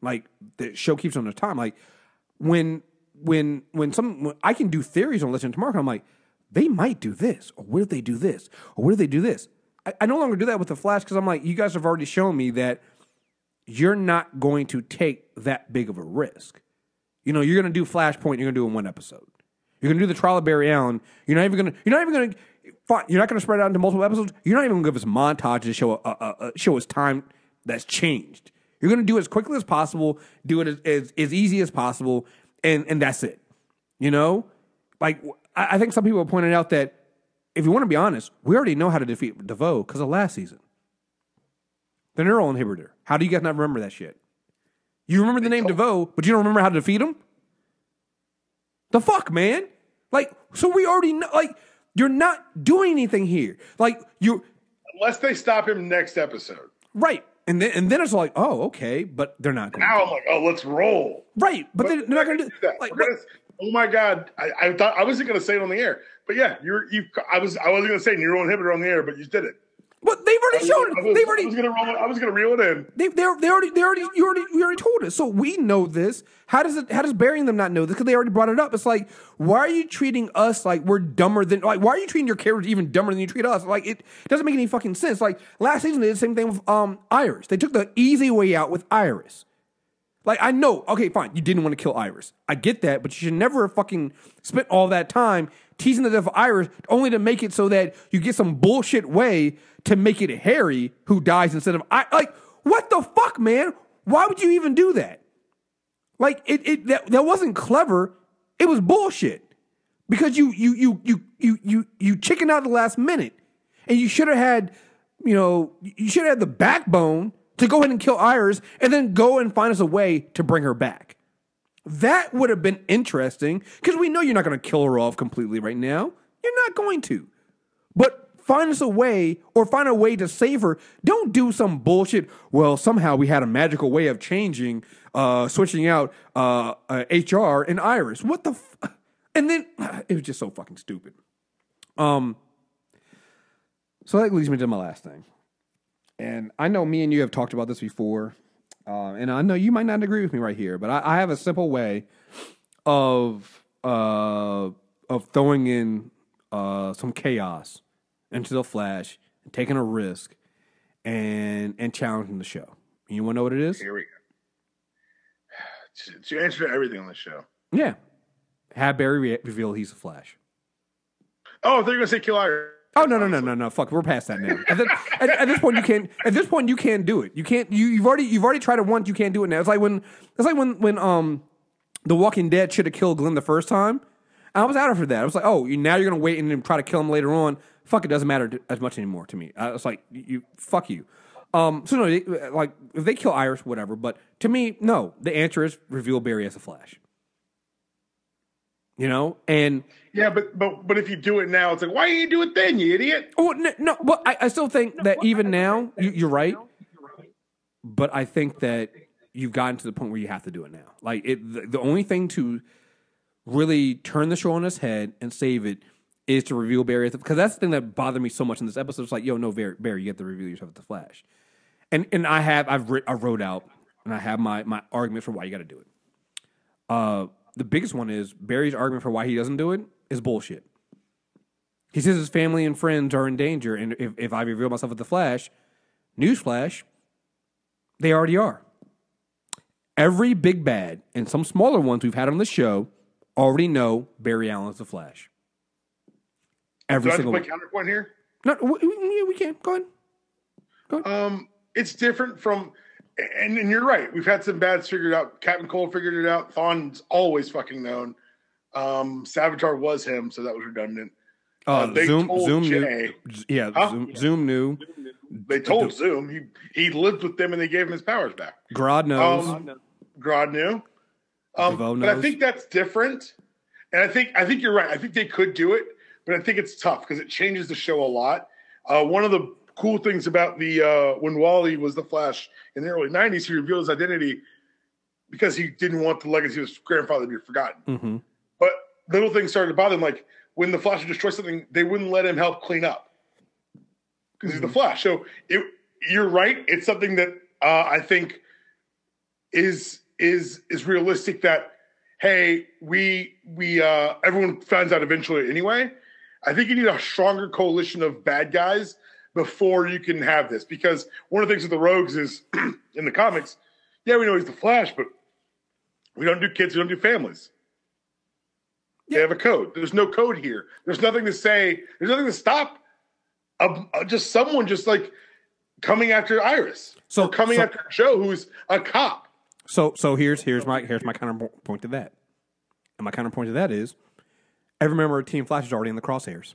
Like, the show keeps on their time. Like, when I can do theories on Legend of Tomorrow, I'm like, they might do this, or where did they do this, or where did they do this? I no longer do that with the Flash because I'm like, you guys have already shown me that you're not going to take that big of a risk. You know, you're going to do Flashpoint, you're going to do it in one episode. You're going to do the trial of Barry Allen. You're not going to spread it out into multiple episodes. You're not even going to give us montage to show us time that's changed. You're going to do it as quickly as possible, do it as easy as possible, and that's it. You know? Like, I think some people have pointed out that, if you want to be honest, we already know how to defeat DeVoe because of last season. The neural inhibitor. How do you guys not remember that shit? You remember the name DeVoe, but you don't remember how to defeat him? The fuck, man? Like, so we already know, like, you're not doing anything here. Like, unless they stop him next episode. Right. And then it's like, oh, okay, but they're not going to. Now I'm like, oh, let's roll. Right, but they're not going to do that. Like, oh my God, I thought I wasn't going to say it on the air, but yeah, I wasn't going to say neural inhibitor on the air, but you did it. But they've already shown it. I was going to reel it in. You already told us. So we know this. How does burying them not know this? Because they already brought it up. It's like, why are you treating us like we're dumber than, like, why are you treating your characters even dumber than you treat us? Like, it doesn't make any fucking sense. Like, last season they did the same thing with Iris. They took the easy way out with Iris. Like, I know, okay, fine, you didn't want to kill Iris. I get that, but you should never have fucking spent all that time teasing the death of Iris only to make it so that you get some bullshit way to make it Harry who dies instead of like, what the fuck, man? Why would you even do that? Like, that wasn't clever. It was bullshit. Because you chickened out at the last minute. And you should have had, you should have had the backbone to go ahead and kill Iris and then go and find us a way to bring her back. That would have been interesting because we know you're not going to kill her off completely right now. You're not going to. But find us a way or find a way to save her. Don't do some bullshit. Well, somehow we had a magical way of changing, switching out HR and Iris. What the and then it was just so fucking stupid. So that leads me to my last thing. And I know me and you have talked about this before, and I know you might not agree with me right here, but I have a simple way of throwing in some chaos into the Flash, and taking a risk, and challenging the show. You want to know what it is? Here we go. It's your answer to everything on the show. Yeah. Have Barry reveal he's a Flash. Oh, they're going to say kill Iris. Oh no! Fuck, we're past that now. At this point, you can't. At this point, you can't do it. You can't. You've already tried it once. You can't do it now. It's like when The Walking Dead should have killed Glenn the first time. I was out after that. I was like, oh, now you're going to wait and then try to kill him later on. Fuck, it doesn't matter as much anymore to me. I was like, fuck you. So no, like if they kill Iris, whatever. But to me, no. The answer is reveal Barry as a Flash. You know, and yeah, but if you do it now, it's like, why didn't you do it then, you idiot? Oh no, but I still think that even now, you're right. But I think that you've gotten to the point where you have to do it now. Like the only thing to really turn the show on its head and save it is to reveal Barry, because that's the thing that bothered me so much in this episode. It's like, yo, no, Barry, you have to reveal yourself as the Flash. And I wrote out and I have my argument for why you got to do it. The biggest one is Barry's argument for why he doesn't do it is bullshit. He says his family and friends are in danger, and if I reveal myself as the Flash, newsflash, they already are. Every big bad and some smaller ones we've had on the show already know Barry Allen's the Flash. Every single one. Do I have to play counterpoint here? No, we can. Go ahead. It's different from, and you're right. We've had some bads figured out. Captain Cole figured it out. Thawne's always fucking known. Savitar was him, so that was redundant. Zoom Jay, knew. Yeah, huh? Zoom knew. They told Zoom he lived with them and they gave him his powers back. Grodd knows. Grodd knew. But I think that's different. And I think you're right. I think they could do it, but I think it's tough because it changes the show a lot. One of the cool things about the when Wally was the Flash in the early 90s, he revealed his identity because he didn't want the legacy of his grandfather to be forgotten. Mm-hmm. But little things started to bother him, like when the Flash would destroy something, they wouldn't let him help clean up because he's the Flash. So you're right. It's something that I think is realistic. That hey, we everyone finds out eventually anyway. I think you need a stronger coalition of bad guys before you can have this, because one of the things with the Rogues is in the comics, yeah, we know he's the Flash, but we don't do kids, we don't do families. They have a code. There's no code here. There's nothing to say. There's nothing to stop just someone just like coming after Iris or coming after Joe, who's a cop. So here's my counterpoint to that. And my counterpoint to that is every member of Team Flash is already in the crosshairs.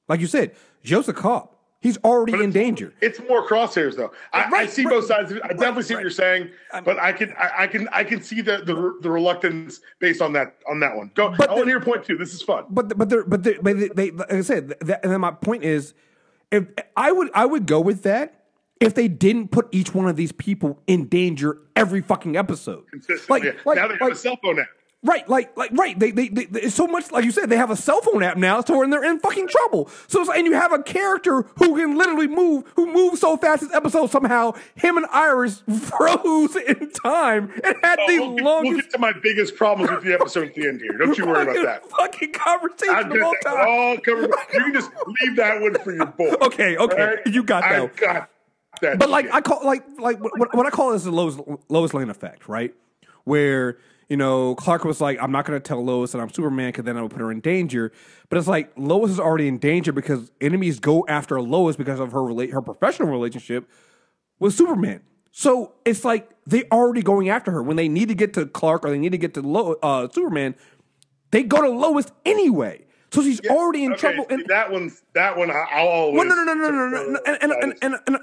Like you said, Joe's a cop. He's already in danger. It's more crosshairs, though. I see both sides. I definitely see what you're saying, but I can see the reluctance based on that one. Go. I want to hear your point too. This is fun. But they like I said, and then my point is, if I would go with that if they didn't put each one of these people in danger every fucking episode. Like now they have a cell phone app. Right. They it's so much, like you said, they have a cell phone app now, so when they're in fucking trouble. So it's like, and you have a character who can literally who moves so fast this episode somehow, him and Iris froze in time and had the longest. We'll get to my biggest problems with the episode at the end here. Don't you worry about that. Fucking conversation of all time. You can just leave that one for your boy. Okay. Right? You got that. I got that. But like I call what I call is the Lois Lane effect, right? Where Clark was like, I'm not going to tell Lois that I'm Superman because then I will put her in danger. But it's like Lois is already in danger because enemies go after Lois because of her professional relationship with Superman. So it's like they already going after her. When they need to get to Clark or they need to get to Superman, they go to Lois anyway. So she's already in trouble. And that one, I'll always. Well, no.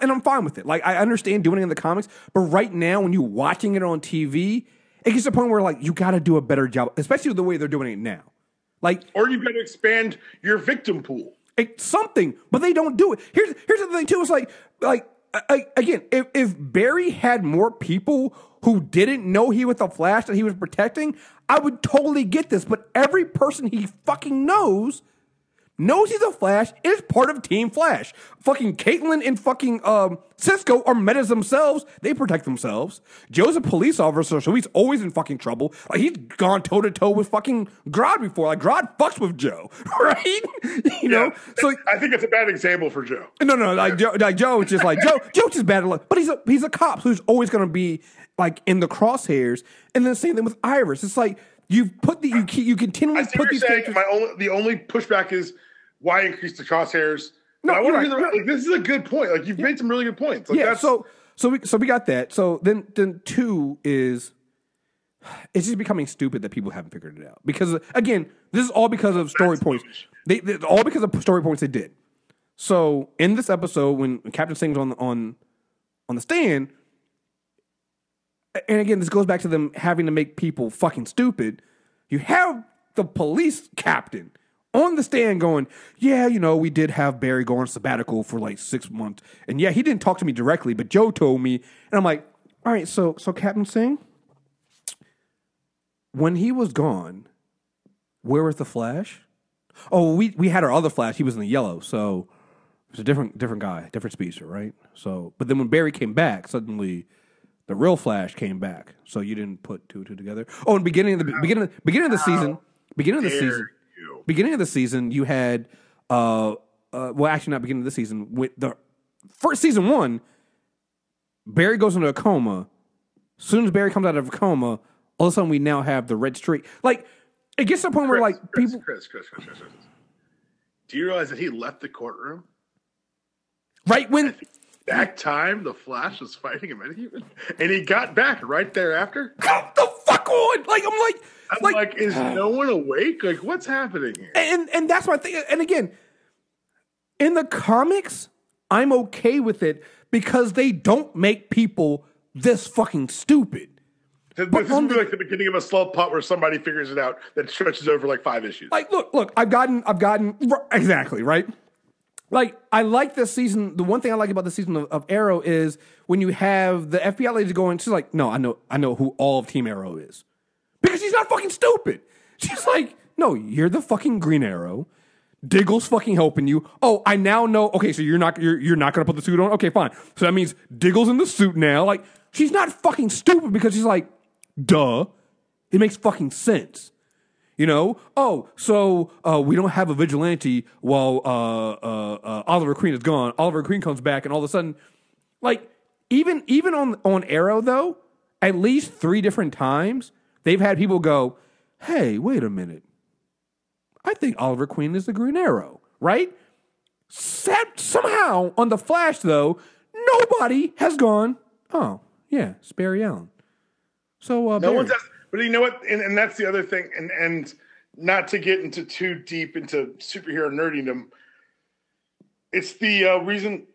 And I'm fine with it. Like, I understand doing it in the comics, but right now, when you're watching it on TV, it gets to the point where, like, you got to do a better job, especially the way they're doing it now. Like, or you got to expand your victim pool. Something, but they don't do it. Here's the thing too. It's like again, if Barry had more people who didn't know he was the Flash that he was protecting, I would totally get this. But every person he fucking knows he's a Flash, is part of Team Flash. Fucking Caitlin and fucking Cisco are metas themselves. They protect themselves. Joe's a police officer, so he's always in fucking trouble. Like, he's gone toe-to-toe with fucking Grodd before. Like, Grodd fucks with Joe, right? you know? So I think it's a bad example for Joe. No. Like Joe is just like, Joe's just bad at luck. But he's a cop, so he's always going to be, like, in the crosshairs. And then the same thing with Iris. It's like, you continually put these characters. The only pushback is, why increase the crosshairs? No, I want to hear like, this is a good point. Like, you've made some really good points. Like, so we got that. So then two is it's just becoming stupid that people haven't figured it out. Because again, this is all because of story points. They all because of story points they did. So in this episode, when Captain Sing's on the stand, and again, this goes back to them having to make people fucking stupid. You have the police captain on the stand going, yeah, we did have Barry go on sabbatical for like 6 months. And yeah, he didn't talk to me directly, but Joe told me. And I'm like, all right, so Captain Singh, when he was gone, where was the Flash? Oh, we had our other Flash. He was in the yellow. So it was a different guy, different speedster, right? So, but then when Barry came back, suddenly the real Flash came back. So you didn't put two together. Oh, and beginning of the season, you had well, actually not beginning of the season. With the first season 1, Barry goes into a coma. As soon as Barry comes out of a coma, all of a sudden we now have the red streak. Like it gets to the point where like people. Chris. Do you realize that he left the courtroom right when at the exact time the Flash was fighting a Medihuman, and he got back right thereafter? Come the fuck on! I'm like, is no one awake? Like, what's happening here? And that's my thing. And again, in the comics, I'm okay with it because they don't make people this fucking stupid. This would be like the beginning of a slow plot where somebody figures it out that stretches over like 5 issues. Like, look, I've gotten exactly right. Like, I like this season. The one thing I like about the season of Arrow is when you have the FBI lady going, she's like, no, I know who all of Team Arrow is. Because she's not fucking stupid. She's like, no, you're the fucking Green Arrow. Diggle's fucking helping you. Oh, I now know. Okay, so you're not gonna put the suit on. Okay, fine. So that means Diggle's in the suit now. Like, she's not fucking stupid because she's like, duh. It makes fucking sense. Oh, so we don't have a vigilante while Oliver Queen is gone. Oliver Queen comes back, and all of a sudden, like even on Arrow though, at least 3 different times they've had people go, "Hey, wait a minute, I think Oliver Queen is the Green Arrow," right? Somehow on the Flash though, nobody has gone, "Oh yeah, it's Barry Allen." So no one's. But you know what? And that's the other thing. And not to get into too deep into superhero nerdydom, it's the reason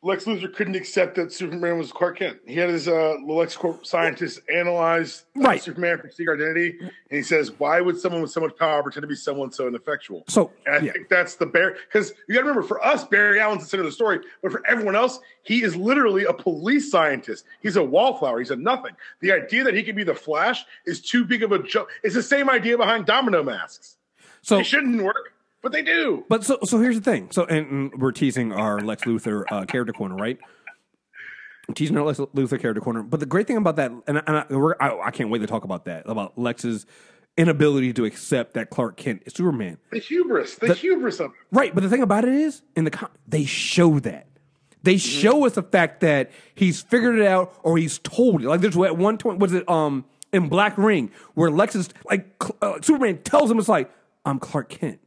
Lex Luthor couldn't accept that Superman was Clark Kent. He had his LexCorp scientists analyze Superman for secret identity, and he says, "Why would someone with so much power pretend to be someone so ineffectual?" And I think that's the because you got to remember, for us, Barry Allen's the center of the story, but for everyone else, he is literally a police scientist. He's a wallflower. He's a nothing. The idea that he could be the Flash is too big of a joke. It's the same idea behind domino masks. So it shouldn't work. But they do. But so here's the thing. So and we're teasing our Lex Luthor character corner, right? Teasing our Lex Luthor character corner. But the great thing about that, and I can't wait to talk about that, about Lex's inability to accept that Clark Kent is Superman. The hubris of it. Right. But the thing about it is, they show that. They show us the fact that he's figured it out or he's told it. Like there's at one point, was it in Black Ring, where Lex is like Superman tells him, it's like, "I'm Clark Kent."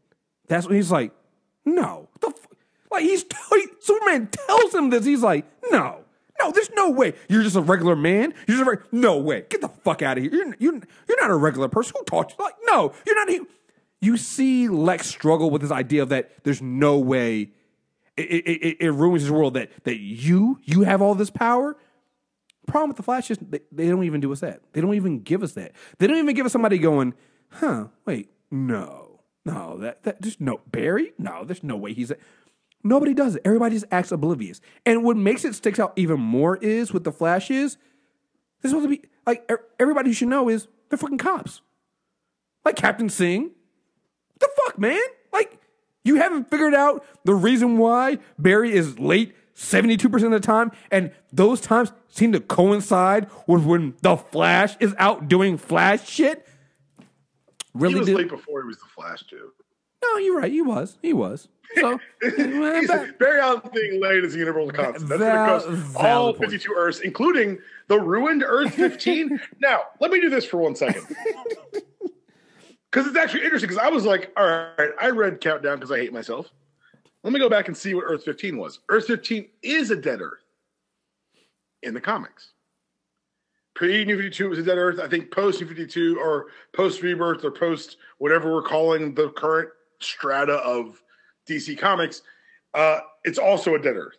That's when he's like, "No." Superman tells him this. He's like, no, there's no way. You're just a regular man. No way. Get the fuck out of here. You're not a regular person. Who taught you? Like, no, you're not. You see Lex struggle with this idea of that there's no way. It ruins his world that you have all this power. Problem with the Flash is they don't even do us that. They don't even give us that. They don't even give us somebody going, wait, no, that just no Barry. No, there's no way he's. Nobody does it. Everybody just acts oblivious. And what makes it sticks out even more is with the Flash is they're supposed to be like everybody you should know is they're fucking cops. Like Captain Singh. What the fuck, man? Like you haven't figured out the reason why Barry is late 72% of the time, and those times seem to coincide with when the Flash is out doing Flash shit. Really, he was late before he was the Flash too. No, you're right. He was. So Barry Allen being late is a universal concept. That's going to cost all 52 Earths, including the ruined Earth 15. Now, let me do this for 1 second. Because it's actually interesting, because I was like, all right, I read Countdown because I hate myself. Let me go back and see what Earth 15 was. Earth 15 is a dead Earth in the comics. Pre-New 52 was a dead Earth. I think post-New 52 or post-Rebirth or post whatever we're calling the current strata of DC Comics, it's also a dead Earth.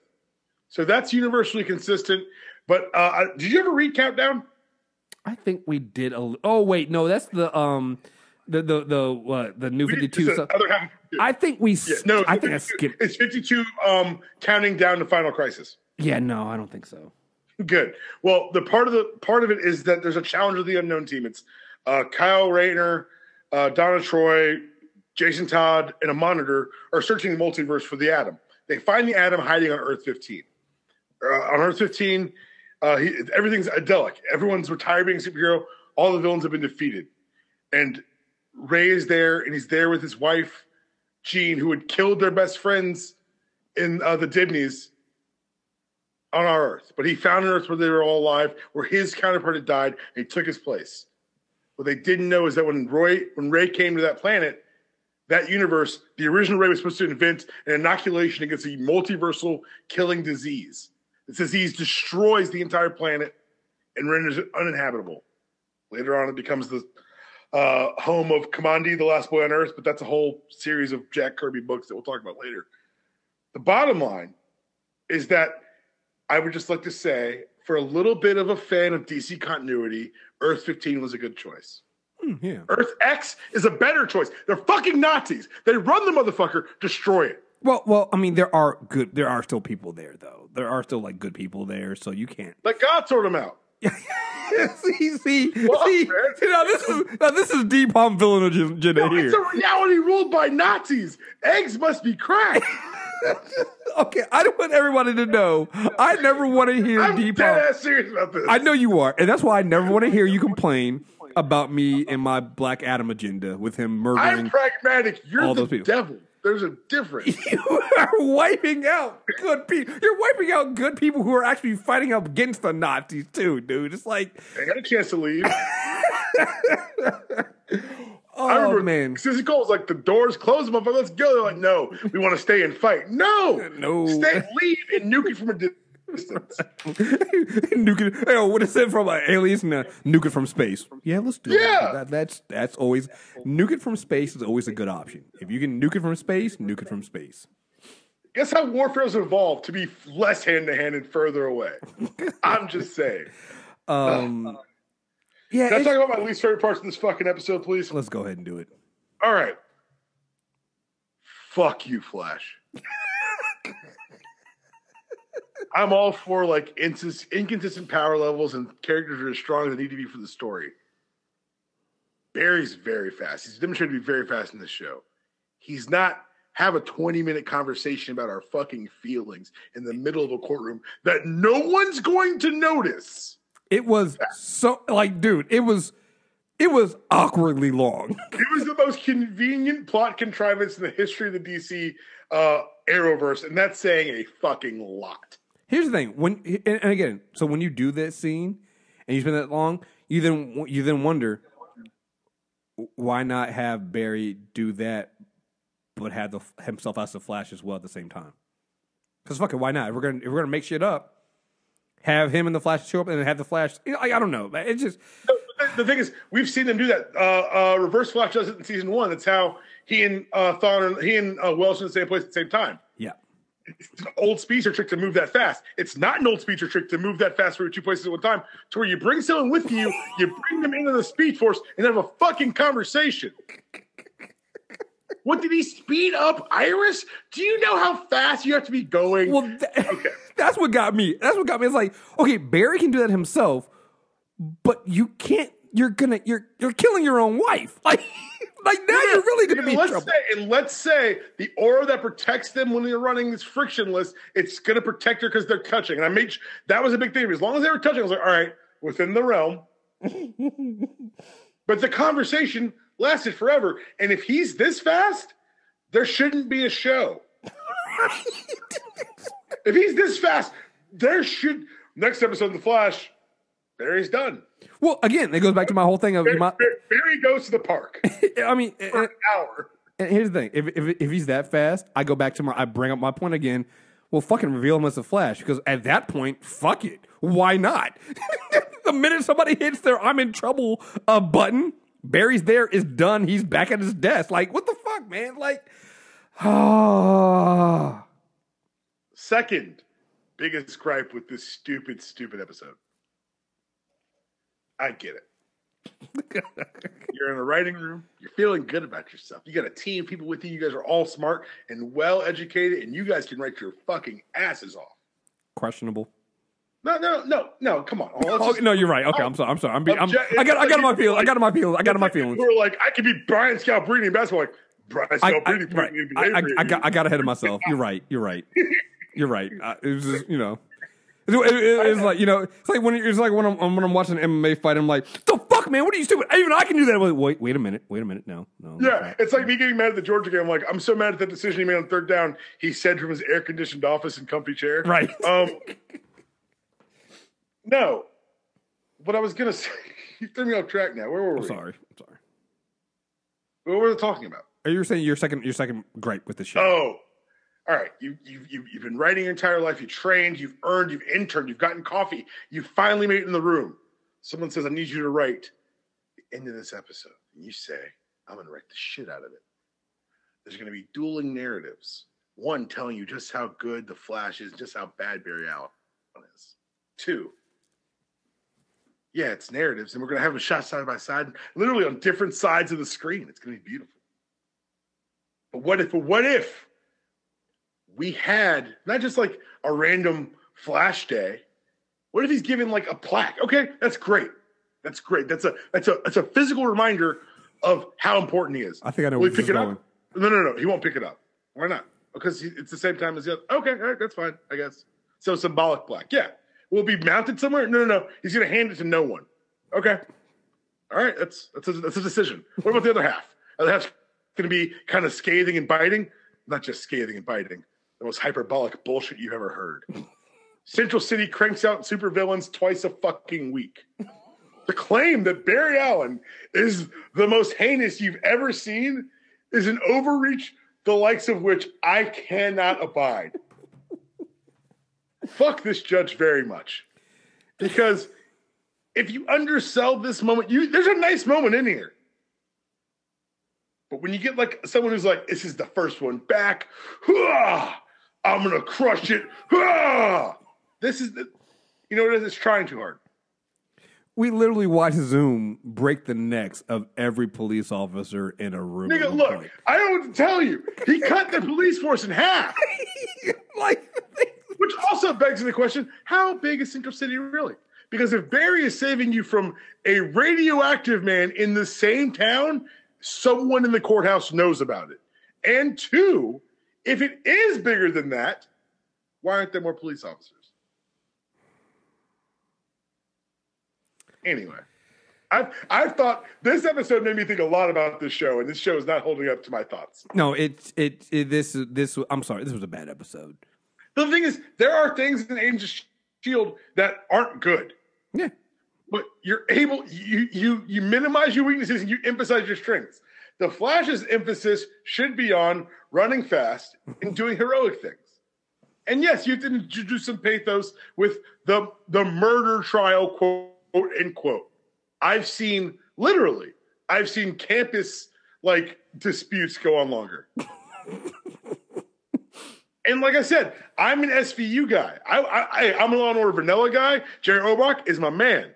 So that's universally consistent. But did you ever read Countdown? I think we did. Oh wait, no, that's the New 52 stuff. Other half. I think we. Yeah, no, I think I skipped. It's 52 counting down to Final Crisis. Yeah, no, I don't think so. Good. Well, the part of it is that there's a challenge of the unknown team. It's Kyle Rayner, Donna Troy, Jason Todd, and a Monitor are searching the multiverse for the Atom. They find the Atom hiding on Earth 15. On Earth 15, everything's idyllic. Everyone's retired being a superhero. All the villains have been defeated. And Ray is there, and he's there with his wife, Jean, who had killed their best friends in the Dibneys on our Earth. But he found an Earth where they were all alive, where his counterpart had died, and he took his place. What they didn't know is that when Ray came to that planet, that universe, the original Ray was supposed to invent an inoculation against a multiversal killing disease. This disease destroys the entire planet and renders it uninhabitable. Later on, it becomes the home of Kamandi, the last boy on Earth, but that's a whole series of Jack Kirby books that we'll talk about later. The bottom line is that I would just like to say, for a little bit of a fan of DC continuity, Earth 15 was a good choice. Yeah. Earth X is a better choice. They're fucking Nazis. They run the motherfucker, destroy it. Well, I mean, there are still people there, though. There are still like good people there, so you can't. Let God sort them out. see. Now this is deep palm villain agenda here. It's a reality ruled by Nazis. Eggs must be cracked. Okay, I don't want everybody to know. I never want to hear deep palm. I'm dead ass serious about this. I know you are, and that's why I never want to hear you complain about me and my Black Adam agenda with him murdering. I'm pragmatic. You're all the those people. devil. There's a difference. You are wiping out good people. You're wiping out good people who are actually fighting up against the Nazis too, dude. It's like I got a chance to leave. I remember, man. Sissy Cole's like, the doors closed, motherfucker. Let's go. They're like, no, we want to stay and fight. No, leave and nuke it from a distance. Nuke it. Hey, what is it from aliens? Nuke it from space. Yeah, let's do it. That's always nuke it from space is always a good option. If you can nuke it from space, nuke it from space. Guess how warfare has evolved to be less hand to hand and further away. I'm just saying. Yeah. Can I talk about my least favorite parts of this fucking episode, please? Let's go ahead and do it. All right. Fuck you, Flash. I'm all for like inconsistent power levels and characters that are strong that need to be for the story. Barry's very fast. He's demonstrated to be very fast in this show. He's not have a 20-minute conversation about our fucking feelings in the middle of a courtroom that no one's going to notice. It was so like, dude, it was awkwardly long. It was the most convenient plot contrivance in the history of the DC Arrowverse, and that's saying a fucking lot. Here's the thing: and again, so when you do that scene and you spend that long, you then wonder why not have Barry do that, but have himself as the Flash as well at the same time? Because fuck it, why not? If we're gonna make shit up, have him and the Flash show up and then have the Flash. I don't know. It's just the thing is, we've seen them do that. Reverse Flash does it in season 1. That's how he and Thawne, he and Welsh in the same place at the same time. Yeah. It's an old speedster trick to move that fast. It's not an old speedster trick to move that fast for 2 places at one time, to where you bring someone with you, you bring them into the Speed Force, and have a fucking conversation. What, did he speed up Iris? Do you know how fast you have to be going? Well, okay. That's what got me. It's like, okay, Barry can do that himself, but you can't. You're killing your own wife. Like now you're really going to be in trouble. Let's say the aura that protects them when they're running is frictionless. It's going to protect her because they're touching. And that was a big thing. As long as they were touching, I was like, all right, within the realm. But the conversation lasted forever. And if he's this fast, there shouldn't be a show. If he's this fast, next episode of The Flash, Barry's done. Well, again, it goes back to my whole thing of Barry goes to the park. I mean, for an hour. And here's the thing: if he's that fast, I go back to I bring up my point again. Well, fucking reveal him as the Flash, because at that point, fuck it, why not? The minute somebody hits their "I'm in trouble" button, Barry's there, is done. He's back at his desk. Like, what the fuck, man? Like, Second biggest gripe with this stupid episode. I get it. You're in a writing room. You're feeling good about yourself. You got a team of people with you. You guys are all smart and well educated, and you guys can write your fucking asses off. Questionable. No. Come on. No, you're right. Okay, I'm sorry. I got my feelings. We're like, I could be Brian Scalabrine in basketball. Like Brian Scalabrine. I got ahead of myself. You're right. You're right. It was just, It's like, it's like when I'm watching an MMA fight, I'm like, the fuck, man, what are you stupid? Even I can do that. I'm like, wait a minute, no. Yeah, it's like me getting mad at the Georgia game. I'm like, I'm so mad at that decision he made on third down. He said from his air conditioned office and comfy chair. Right. No, what I was gonna say, you threw me off track now. Where were we? I'm sorry. What were we talking about? Are you saying your second gripe with the show? Oh. All right, you've been writing your entire life. You trained, you've earned, you've interned, you've gotten coffee. You finally made it in the room. Someone says, I need you to write the end of this episode. And you say, I'm going to write the shit out of it. There's going to be dueling narratives. One, telling you just how good the Flash is, just how bad Barry Allen is. Two, yeah, it's narratives, and we're going to have them shot side by side, literally on different sides of the screen. It's going to be beautiful. But what if we had not just like a random Flash day? What if he's given like a plaque? Okay, that's great. That's a physical reminder of how important he is. I think I know where where this is going. No. He won't pick it up. Why not? Because it's the same time as the other. Okay, all right, that's fine, I guess. So symbolic plaque. Yeah. Will it be mounted somewhere? No. He's going to hand it to no one. Okay. All right, that's a decision. What about the other half? The other half's going to be kind of scathing and biting. Not just scathing and biting. The most hyperbolic bullshit you've ever heard. Central City cranks out supervillains twice a fucking week. The claim that Barry Allen is the most heinous you've ever seen is an overreach the likes of which I cannot abide. Fuck this judge very much. Because if you undersell this moment, there's a nice moment in here. But when you get like someone who's like, this is the first one back, I'm going to crush it. This is, you know what it is? It's trying too hard. We literally watched Zoom break the necks of every police officer in a room. Nigga, look, I don't know what to tell you. He cut the police force in half. Which also begs the question, how big is Central City really? Because if Barry is saving you from a radioactive man in the same town, someone in the courthouse knows about it. And two, if it is bigger than that, why aren't there more police officers? Anyway, I've thought this episode made me think a lot about this show, and this show is not holding up to my thoughts. No, I'm sorry, this was a bad episode. The thing is, there are things in Agents of S.H.I.E.L.D. that aren't good. Yeah. But you're able, you minimize your weaknesses and you emphasize your strengths. The Flash's emphasis should be on running fast and doing heroic things. And yes, you have to introduce some pathos with the murder trial, quote unquote. I've seen campus like disputes go on longer. And like I said, I'm an SVU guy. I'm a Law and Order vanilla guy. Jerry Orbach is my man.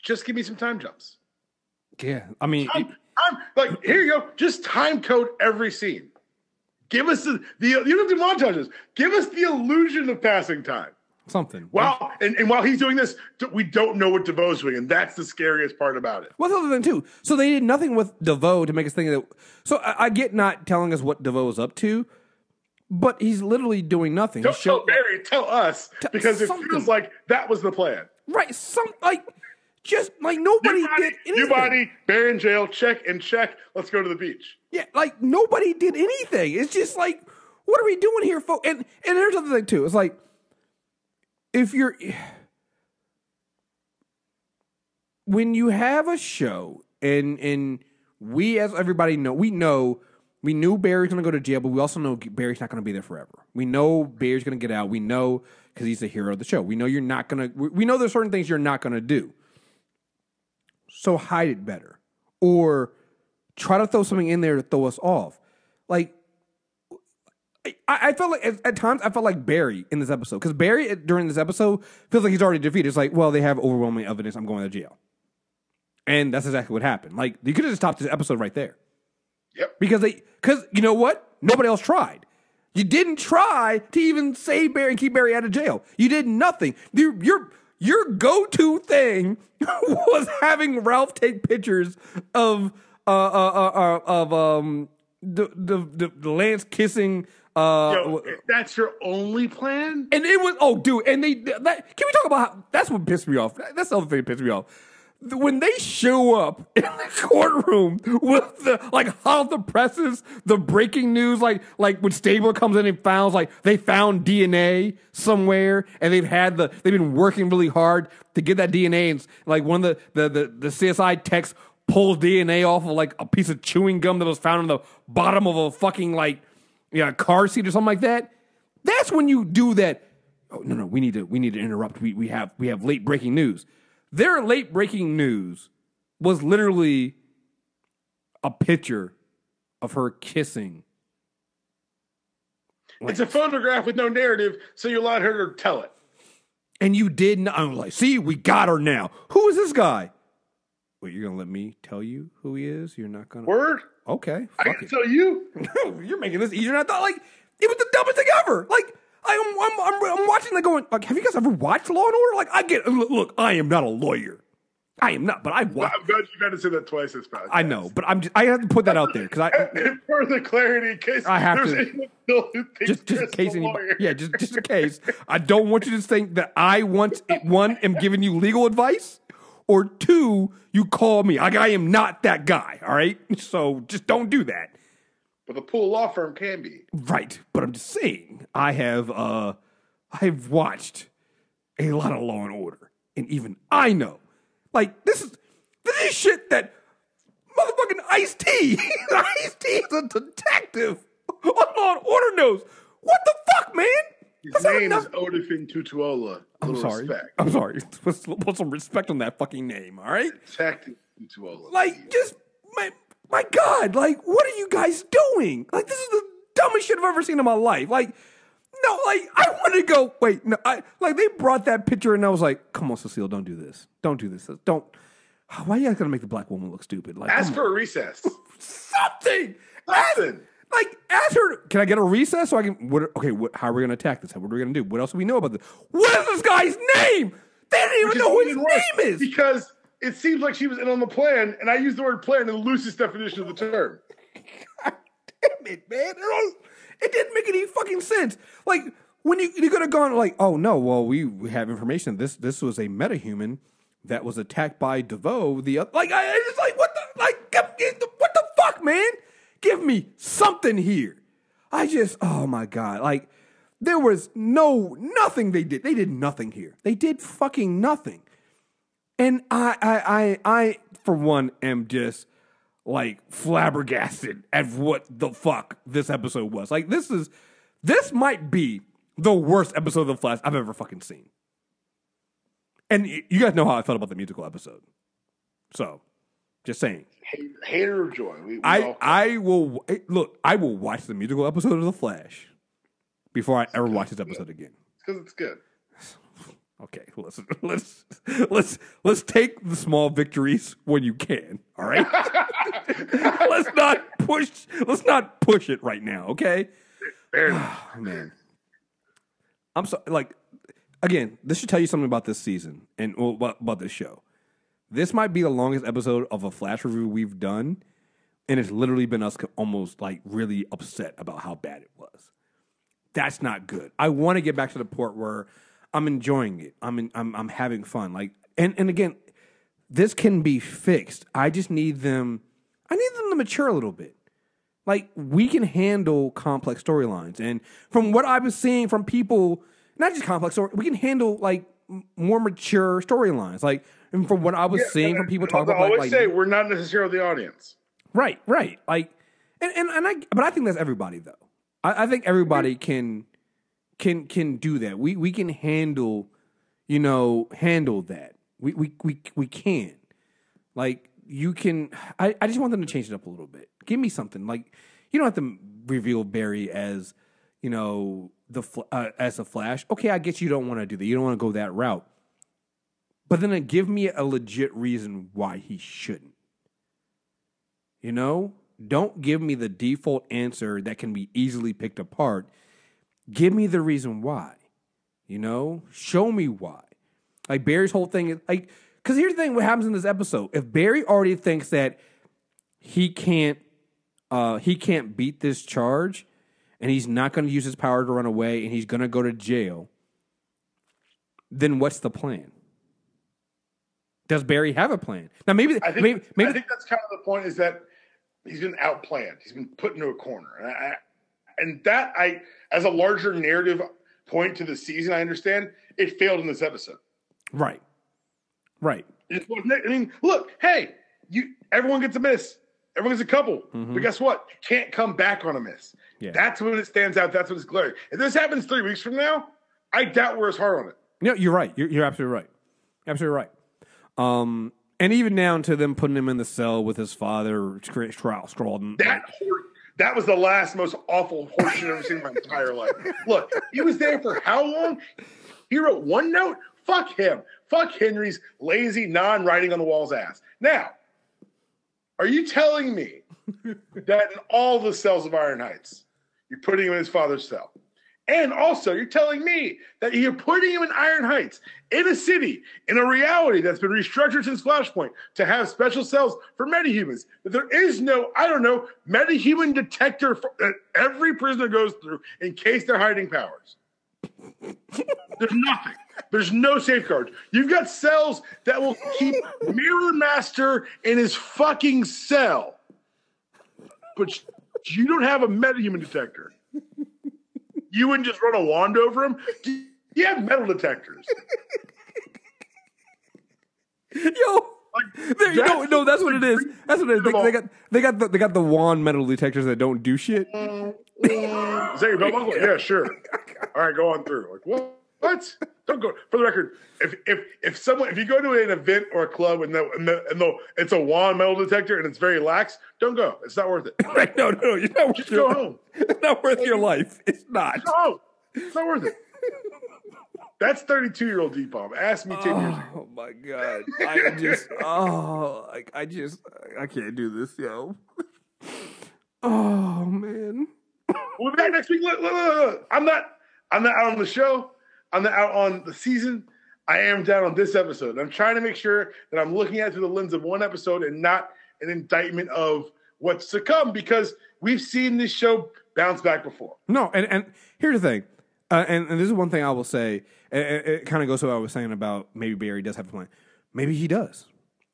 Just give me some time jumps. Yeah, I mean, I'm like, here you go. Just time code every scene. Give us the you don't have to do montages. Give us the illusion of passing time. Something. Wow. And while he's doing this, we don't know what DeVoe's doing, and that's the scariest part about it. What's the other thing too? So they did nothing with DeVoe to make us think that. So I get not telling us what DeVoe is up to, but he's literally doing nothing. Don't tell Barry, tell us, because it feels like that was the plan. Right. Just like nobody did anything. New body, Barry in jail, check. Let's go to the beach. Yeah, like nobody did anything. It's just like, what are we doing here, folks? And here's the other thing too. It's like, when you have a show and we, as everybody know, we know We knew Barry's going to go to jail, but we also know Barry's not going to be there forever. We know Barry's going to get out. We know because he's the hero of the show. We know you're not going to. We know there's certain things you're not going to do. So hide it better, or try to throw something in there to throw us off. Like I felt like at times I felt like Barry in this episode because Barry during this episode feels like he's already defeated. It's like, well, they have overwhelming evidence. I'm going to jail, and that's exactly what happened. Like you could have just stopped this episode right there. Yep. Because you know what? Nobody else tried. You didn't try to even save Barry and keep Barry out of jail. You did nothing. Your go-to thing was having Ralph take pictures of the Lance kissing. That's your only plan? And it was dude. And can we talk about how that's what pissed me off? That's the other thing that pissed me off. When they show up in the courtroom with the hot off the presses, the breaking news, like when Stabler comes in and they found DNA somewhere, and they've been working really hard to get that DNA, and like one of the CSI techs pulls DNA off of like a piece of chewing gum that was found in the bottom of a fucking car seat or something like that. That's when you do that. Oh no, we need to interrupt. We have late breaking news. Their late breaking news was literally a picture of her kissing. It's a photograph with no narrative, so you allowed her to tell it. And you did not. I'm like, see, we got her now. Who is this guy? Wait, you're going to let me tell you who he is? You're not going to? Word? Okay. I can tell you. You're making this easier than I thought. Like, it was the dumbest thing ever. Like, I'm watching that going, like, have you guys ever watched Law and Order? Like, I get, look, I am not a lawyer. I am not, but I watch. I'm glad you got to say that twice this podcast. I know, but I have to put that out there because for the clarity, in case I have to. Just in case just in case. I don't want you to think that I am giving you legal advice, or two, you call me. I am not that guy. All right, so just don't do that. But the Pool Law Firm can be. Right. But I'm just saying, I've watched a lot of Law and Order. And even I know. Like, this is shit that motherfucking Ice-T. Ice-T is a detective on Law and Order knows. What the fuck, man? His name is Odafin Tutuola. I'm sorry. Respect. I'm sorry. Put some respect on that fucking name, all right? Detective Tutuola. Like, just... My God, like, what are you guys doing? Like, this is the dumbest shit I've ever seen in my life. Like, no, like, I want to go, wait, no, they brought that picture and I was like, come on, Cecile, don't do this. Don't do this. Don't. Why are you guys going to make the black woman look stupid? Like, ask for a recess. Something. Ask her, can I get a recess so I can, how are we going to attack this? What are we going to do? What else do we know about this? What is this guy's name? They didn't even know who his name is. Because it seems like she was in on the plan, and I use the word plan in the loosest definition of the term. God damn it, man. It didn't make any fucking sense. Like, when you could have gone like, oh, no, well, we have information. This was a metahuman that was attacked by DeVoe. What the fuck, man? Give me something here. Oh, my God. Like, there was nothing they did. They did nothing here. They did fucking nothing. And I, for one, am just like flabbergasted at what the fuck this episode was. Like, this might be the worst episode of The Flash I've ever fucking seen. And you guys know how I felt about the musical episode. So, just saying. Hater of joy. I will watch the musical episode of The Flash before I ever watch this episode again. Because it's good. Okay, listen. Let's take the small victories when you can. All right. Let's not push it right now. Okay. Oh, man, I'm so like. Again, this should tell you something about this season and about this show. This might be the longest episode of a Flash review we've done, and it's literally been us almost like really upset about how bad it was. That's not good. I want to get back to the point where I'm enjoying it. I'm having fun. Like, and again, this can be fixed. I just need them. I need them to mature a little bit. Like, we can handle complex storylines, and from what I was seeing from people, not just complex story, we can handle like more mature storylines. Like, and from what I was seeing from people talking about, I always say we're not necessarily the audience. Right. Like, But I think that's everybody though. I think everybody can do that. We can handle that. We can. Like you can. I just want them to change it up a little bit. Give me something like you don't have to reveal Barry as as a Flash. Okay, I guess you don't want to do that. You don't want to go that route. But then give me a legit reason why he shouldn't. Don't give me the default answer that can be easily picked apart. Give me the reason why. Show me why. Like Barry's whole thing is like, because here's the thing: what happens in this episode? If Barry already thinks that he can't beat this charge, and he's not going to use his power to run away, and he's going to go to jail, then what's the plan? Does Barry have a plan? Now, maybe I think that's kind of the point is that he's been outplanned. He's been put into a corner. And that as a larger narrative point to the season, I understand it failed in this episode. Right. Look, hey, everyone gets a miss. Everyone gets a couple. Mm-hmm. But guess what? You can't come back on a miss. Yeah. That's when it stands out. That's when it's glaring. If this happens 3 weeks from now, I doubt we're as hard on it. No, you're right. You're absolutely right. Absolutely right. And even down to them putting him in the cell with his father, Scrawlton. That was the last most awful horse shit I've ever seen in my entire life. Look, he was there for how long? He wrote one note? Fuck him. Fuck Henry's lazy, non-writing on the wall's ass. Now, are you telling me that in all the cells of Iron Heights, you're putting him in his father's cell? And also, you're telling me that you're putting him in Iron Heights, in a city, in a reality that's been restructured since Flashpoint to have special cells for metahumans. That there is no, metahuman detector that every prisoner goes through in case they're hiding powers. There's nothing. There's no safeguards. You've got cells that will keep Mirror Master in his fucking cell. But you don't have a metahuman detector. You wouldn't just run a wand over him? You have metal detectors. Yo, that's what it is. That's what it is. They got the wand metal detectors that don't do shit. Is that your belt buckle? Yeah, sure. All right, go on through. Like what? Don't go. For the record, if you go to an event or a club and it's a wand metal detector and it's very lax, don't go. It's not worth it. Right? No, you're not. Just go home. It's not worth your life. It's not. No, it's not worth it. That's 32-year-old D-Bomb. Ask me 10 years ago. Oh my god! I can't do this, yo. Oh man. We'll be back next week. Look. I'm not out on the show. I'm not out on the season. I am down on this episode. I'm trying to make sure that I'm looking at it through the lens of one episode and not an indictment of what's to come, because we've seen this show bounce back before. No, and here's the thing, and this is one thing I will say. It kind of goes to what I was saying about maybe Barry does have a plan. Maybe he does.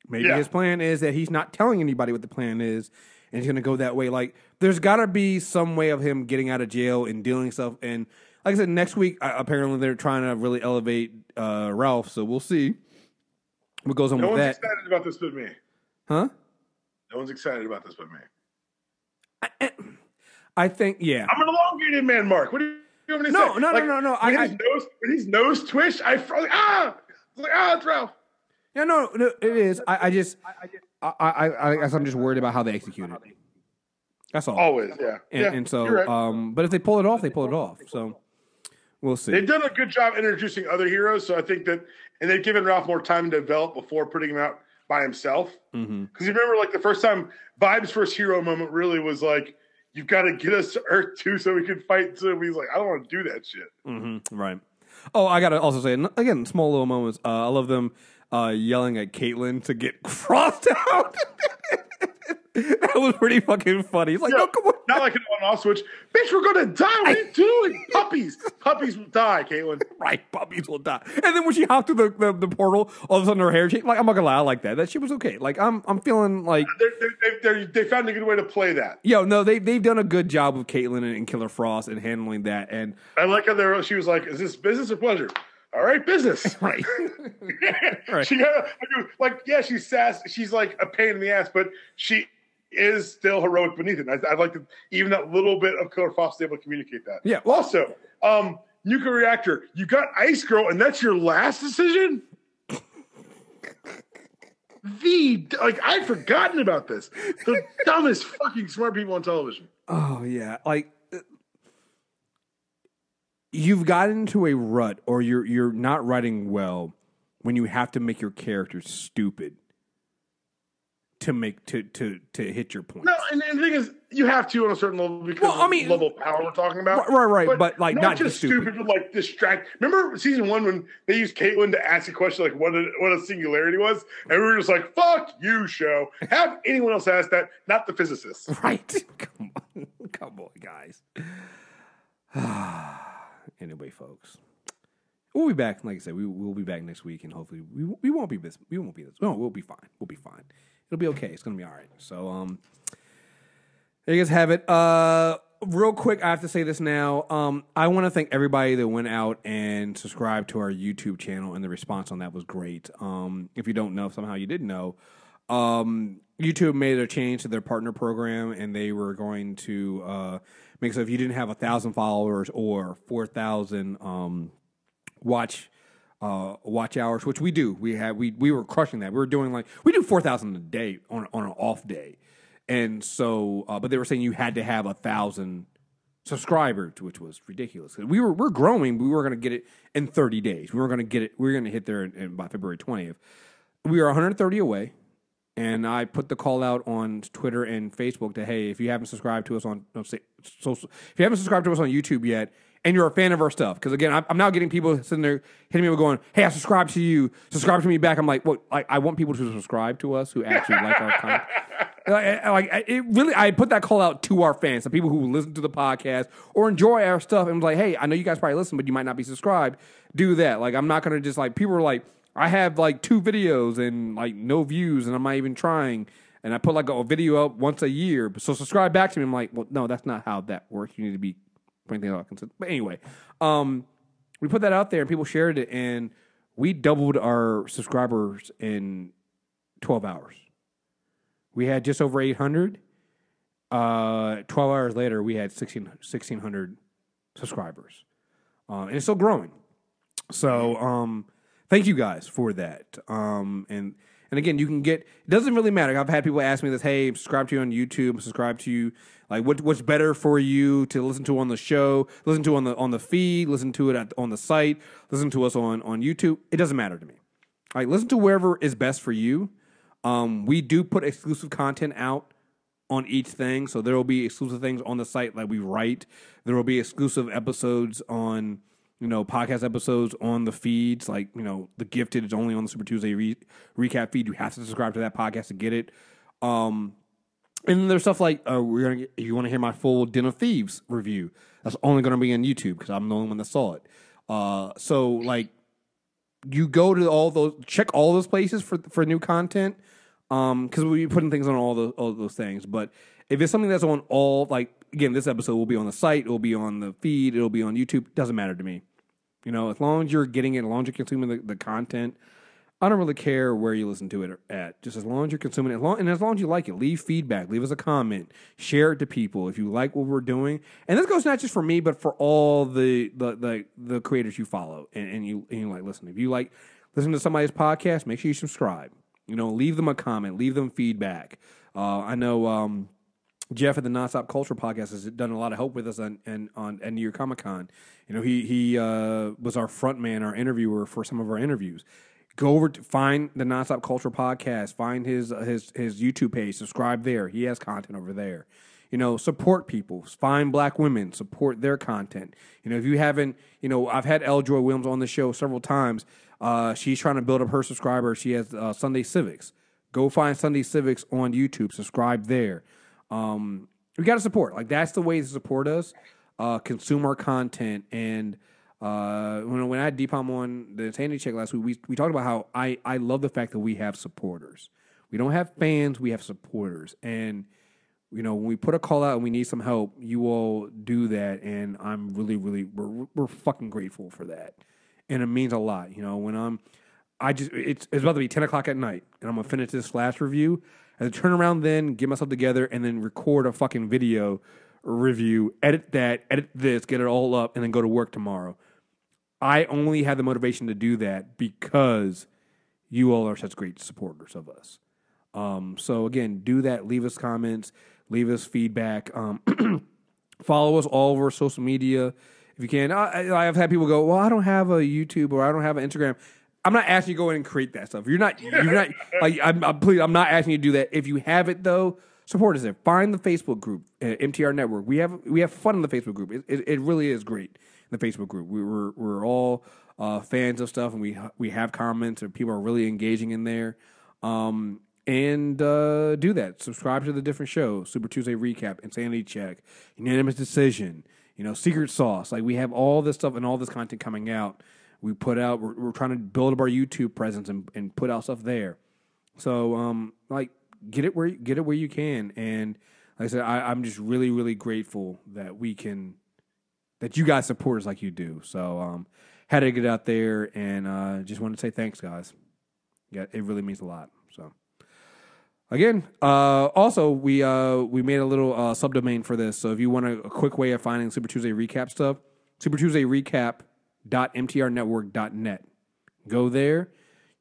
Maybe his plan is that he's not telling anybody what the plan is, and he's going to go that way. Like, there's got to be some way of him getting out of jail and dealing stuff. And like I said, next week, apparently they're trying to really elevate Ralph, so we'll see what goes on with that. No one's excited about this but me. Huh? No one's excited about this but me. I think, yeah. I'm an elongated man, Mark. What do you want me to say? No. When his nose twitched, I felt like, it's Ralph. Yeah, no, it is. I guess I'm just worried about how they execute it. That's all. Always, yeah. And so, right. But if they pull it off, they pull it off. So we'll see. They've done a good job introducing other heroes, so I think that, and they've given Ralph more time to develop before putting him out by himself. Because you remember, like, the first time, Vibe's first hero moment really was like, you've got to get us to Earth 2 so we can fight. So he's like, I don't want to do that shit. Right. Oh, I got to also say, again, small little moments. I love them yelling at Caitlin to get crossed out. That was pretty fucking funny. He's like, no, come on. Not like an on-off switch. Bitch, we're going to die. What are you doing? Puppies will die, Caitlin. Right, puppies will die. And then when she hopped through the portal, all of a sudden her hair changed. Like, I'm not going to lie, I like that. That shit was okay. Like, I'm feeling like... They found a good way to play that. Yo, no, they've done a good job with Caitlin and Killer Frost and handling that. And I like how she was like, is this business or pleasure? All right, business. Right. Right. She's sassy. She's like a pain in the ass, but she is still heroic beneath it. I'd like to, even that little bit of Killer Frost is able to communicate that. Yeah. Also, nuclear reactor, you got Ice Girl, and that's your last decision? I'd forgotten about this. The dumbest fucking smart people on television. Oh, yeah. Like, you've gotten into a rut, or you're not writing well when you have to make your characters stupid to hit your point. No, and the thing is, you have to on a certain level because of the level of power we're talking about. Right. But like not just stupid, but like distract. Remember season 1 when they used Caitlin to ask a question like what a singularity was, and we were just like, "Fuck you, show." Have anyone else ask that, not the physicists. Right? Come on, guys. Anyway, folks, we'll be back. Like I said, we'll be back next week, and hopefully we won't be this. We won't be this. No, we'll be fine. We'll be fine. It'll be okay. It's gonna be all right. So, there you guys have it. Real quick, I have to say this now. I want to thank everybody that went out and subscribed to our YouTube channel, and the response on that was great. If you don't know, if somehow you didn't know, YouTube made a change to their partner program, and they were going to make so if you didn't have 1,000 followers or 4,000 watch hours, which we do. We were crushing that. We were doing we do 4,000 a day on an off day. And so, but they were saying you had to have 1,000 subscribers, which was ridiculous. We're growing. But we were going to get it in 30 days. We were going to get it. We were going to hit there by February 20th. We are 130 away. And I put the call out on Twitter and Facebook that, hey, if you haven't subscribed to us on if you haven't subscribed to us on YouTube yet, and you're a fan of our stuff, because again, I'm now getting people sitting there hitting me up going, "Hey, I subscribe to you, subscribe to me back." I'm like, "Well, I want people to subscribe to us who actually like our content." I put that call out to our fans, the people who listen to the podcast or enjoy our stuff, and was like, "Hey, I know you guys probably listen, but you might not be subscribed. Do that." Like, I'm not gonna just people are like, I have 2 videos and no views, and I'm not even trying. And I put a video up once a year, so subscribe back to me. I'm like, well, no, that's not how that works. You need to be putting things out. But anyway, we put that out there, and people shared it, and we doubled our subscribers in 12 hours. We had just over 800. 12 hours later, we had 1,600 subscribers, and it's still growing. So, thank you guys for that. And again, you can get, it doesn't really matter. I've had people ask me this, hey, subscribe to you on YouTube, subscribe to you. What's better for you to listen to on the show, listen to on the feed, listen to it on the site, listen to us on YouTube. It doesn't matter to me. Listen to wherever is best for you. We do put exclusive content out on each thing. So there will be exclusive things on the site we write. There will be exclusive episodes on podcast episodes on the feeds, The Gifted is only on the Super Tuesday recap feed. You have to subscribe to that podcast to get it. And then there's stuff if you want to hear my full Den of Thieves review, that's only going to be on YouTube because I'm the only one that saw it. You go to check all those places for new content, because we'll be putting things on all those things. But if it's something that's on again, this episode will be on the site, it will be on the feed, it'll be on YouTube. Doesn't matter to me. As long as you're getting it, as long as you're consuming the content, I don't really care where you listen to it at. Just as long as you're consuming it, and as long as you like it, leave feedback, leave us a comment, share it to people if you like what we're doing. And this goes not just for me, but for all the creators you follow and you listen. If you listen to somebody's podcast, make sure you subscribe. Leave them a comment, leave them feedback. I know. Jeff at the Nonstop Culture Podcast has done a lot of help with us on New York Comic Con. He was our front man, our interviewer for some of our interviews. Go over to find the Nonstop Culture Podcast, find his YouTube page, subscribe there. He has content over there. Support people, find Black women, support their content. If you haven't, I've had Elle Joy Williams on the show several times. She's trying to build up her subscribers. She has Sunday Civics. Go find Sunday Civics on YouTube, subscribe there. We got to support. That's the way to support us. Consume our content. And when I had Deepam on the Sandy Check last week, we talked about how I love the fact that we have supporters. We don't have fans, we have supporters. And when we put a call out and we need some help, you all do that, and I'm really, really we're fucking grateful for that. And it means a lot. When it's about to be 10 o'clock at night, and I'm gonna finish this last review. I had to turn around then, get myself together, and then record a fucking video review, edit that, edit this, get it all up, and then go to work tomorrow. I only had the motivation to do that because you all are such great supporters of us. So again, do that. Leave us comments. Leave us feedback. Follow us all over social media if you can. I've had people go, well, I don't have a YouTube or I don't have an Instagram. I'm not asking you to go in and create that stuff. You're not like I'm not asking you to do that. If you have it though, support us there. Find the Facebook group, MTR Network. We have fun in the Facebook group. It really is great in the Facebook group. We're all fans of stuff, and we have comments, and people are really engaging in there. And do that. Subscribe to the different shows: Super Tuesday Recap, Insanity Check, Unanimous Decision. Secret Sauce. Like we have all this stuff and all this content coming out. We put out. We're trying to build up our YouTube presence and put out stuff there. So get it where you can. And like I said, I'm just really, really grateful that you guys support us like you do. So had to get out there and just wanted to say thanks, guys. Yeah, it really means a lot. So again, also we made a little subdomain for this. So if you want a quick way of finding Super Tuesday Recap stuff, supertuesdayrecap.mtrnetwork.net. Go there.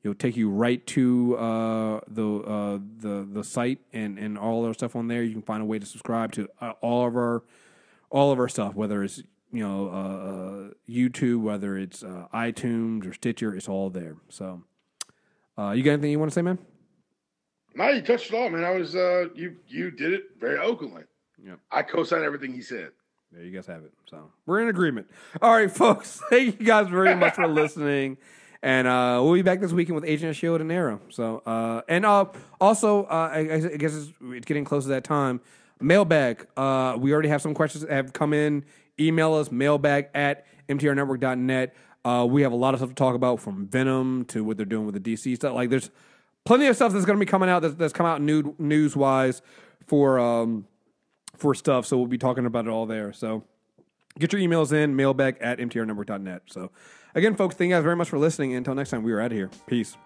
It'll take you right to the site and all our stuff on there. You can find a way to subscribe to all of our stuff, whether it's YouTube, whether it's iTunes or Stitcher. It's all there. So, you got anything you want to say, man? No, you touched it all, man. I was you did it very eloquently. Yep. I co-signed everything he said. There you guys have it. So we're in agreement. All right, folks. Thank you guys very much for listening. And we'll be back this weekend with Agent of S.H.I.E.L.D. and Arrow. So, also, I guess it's getting close to that time. Mailbag. We already have some questions that have come in. Email us, mailbag@mtrnetwork.net. We have a lot of stuff to talk about, from Venom to what they're doing with the DC stuff. Like, there's plenty of stuff that's going to be coming out that's come out news-wise for stuff. So we'll be talking about it all there. So get your emails in, mailbag@mtrnetwork.net. So again, folks, thank you guys very much for listening. Until next time, we are out of here. Peace.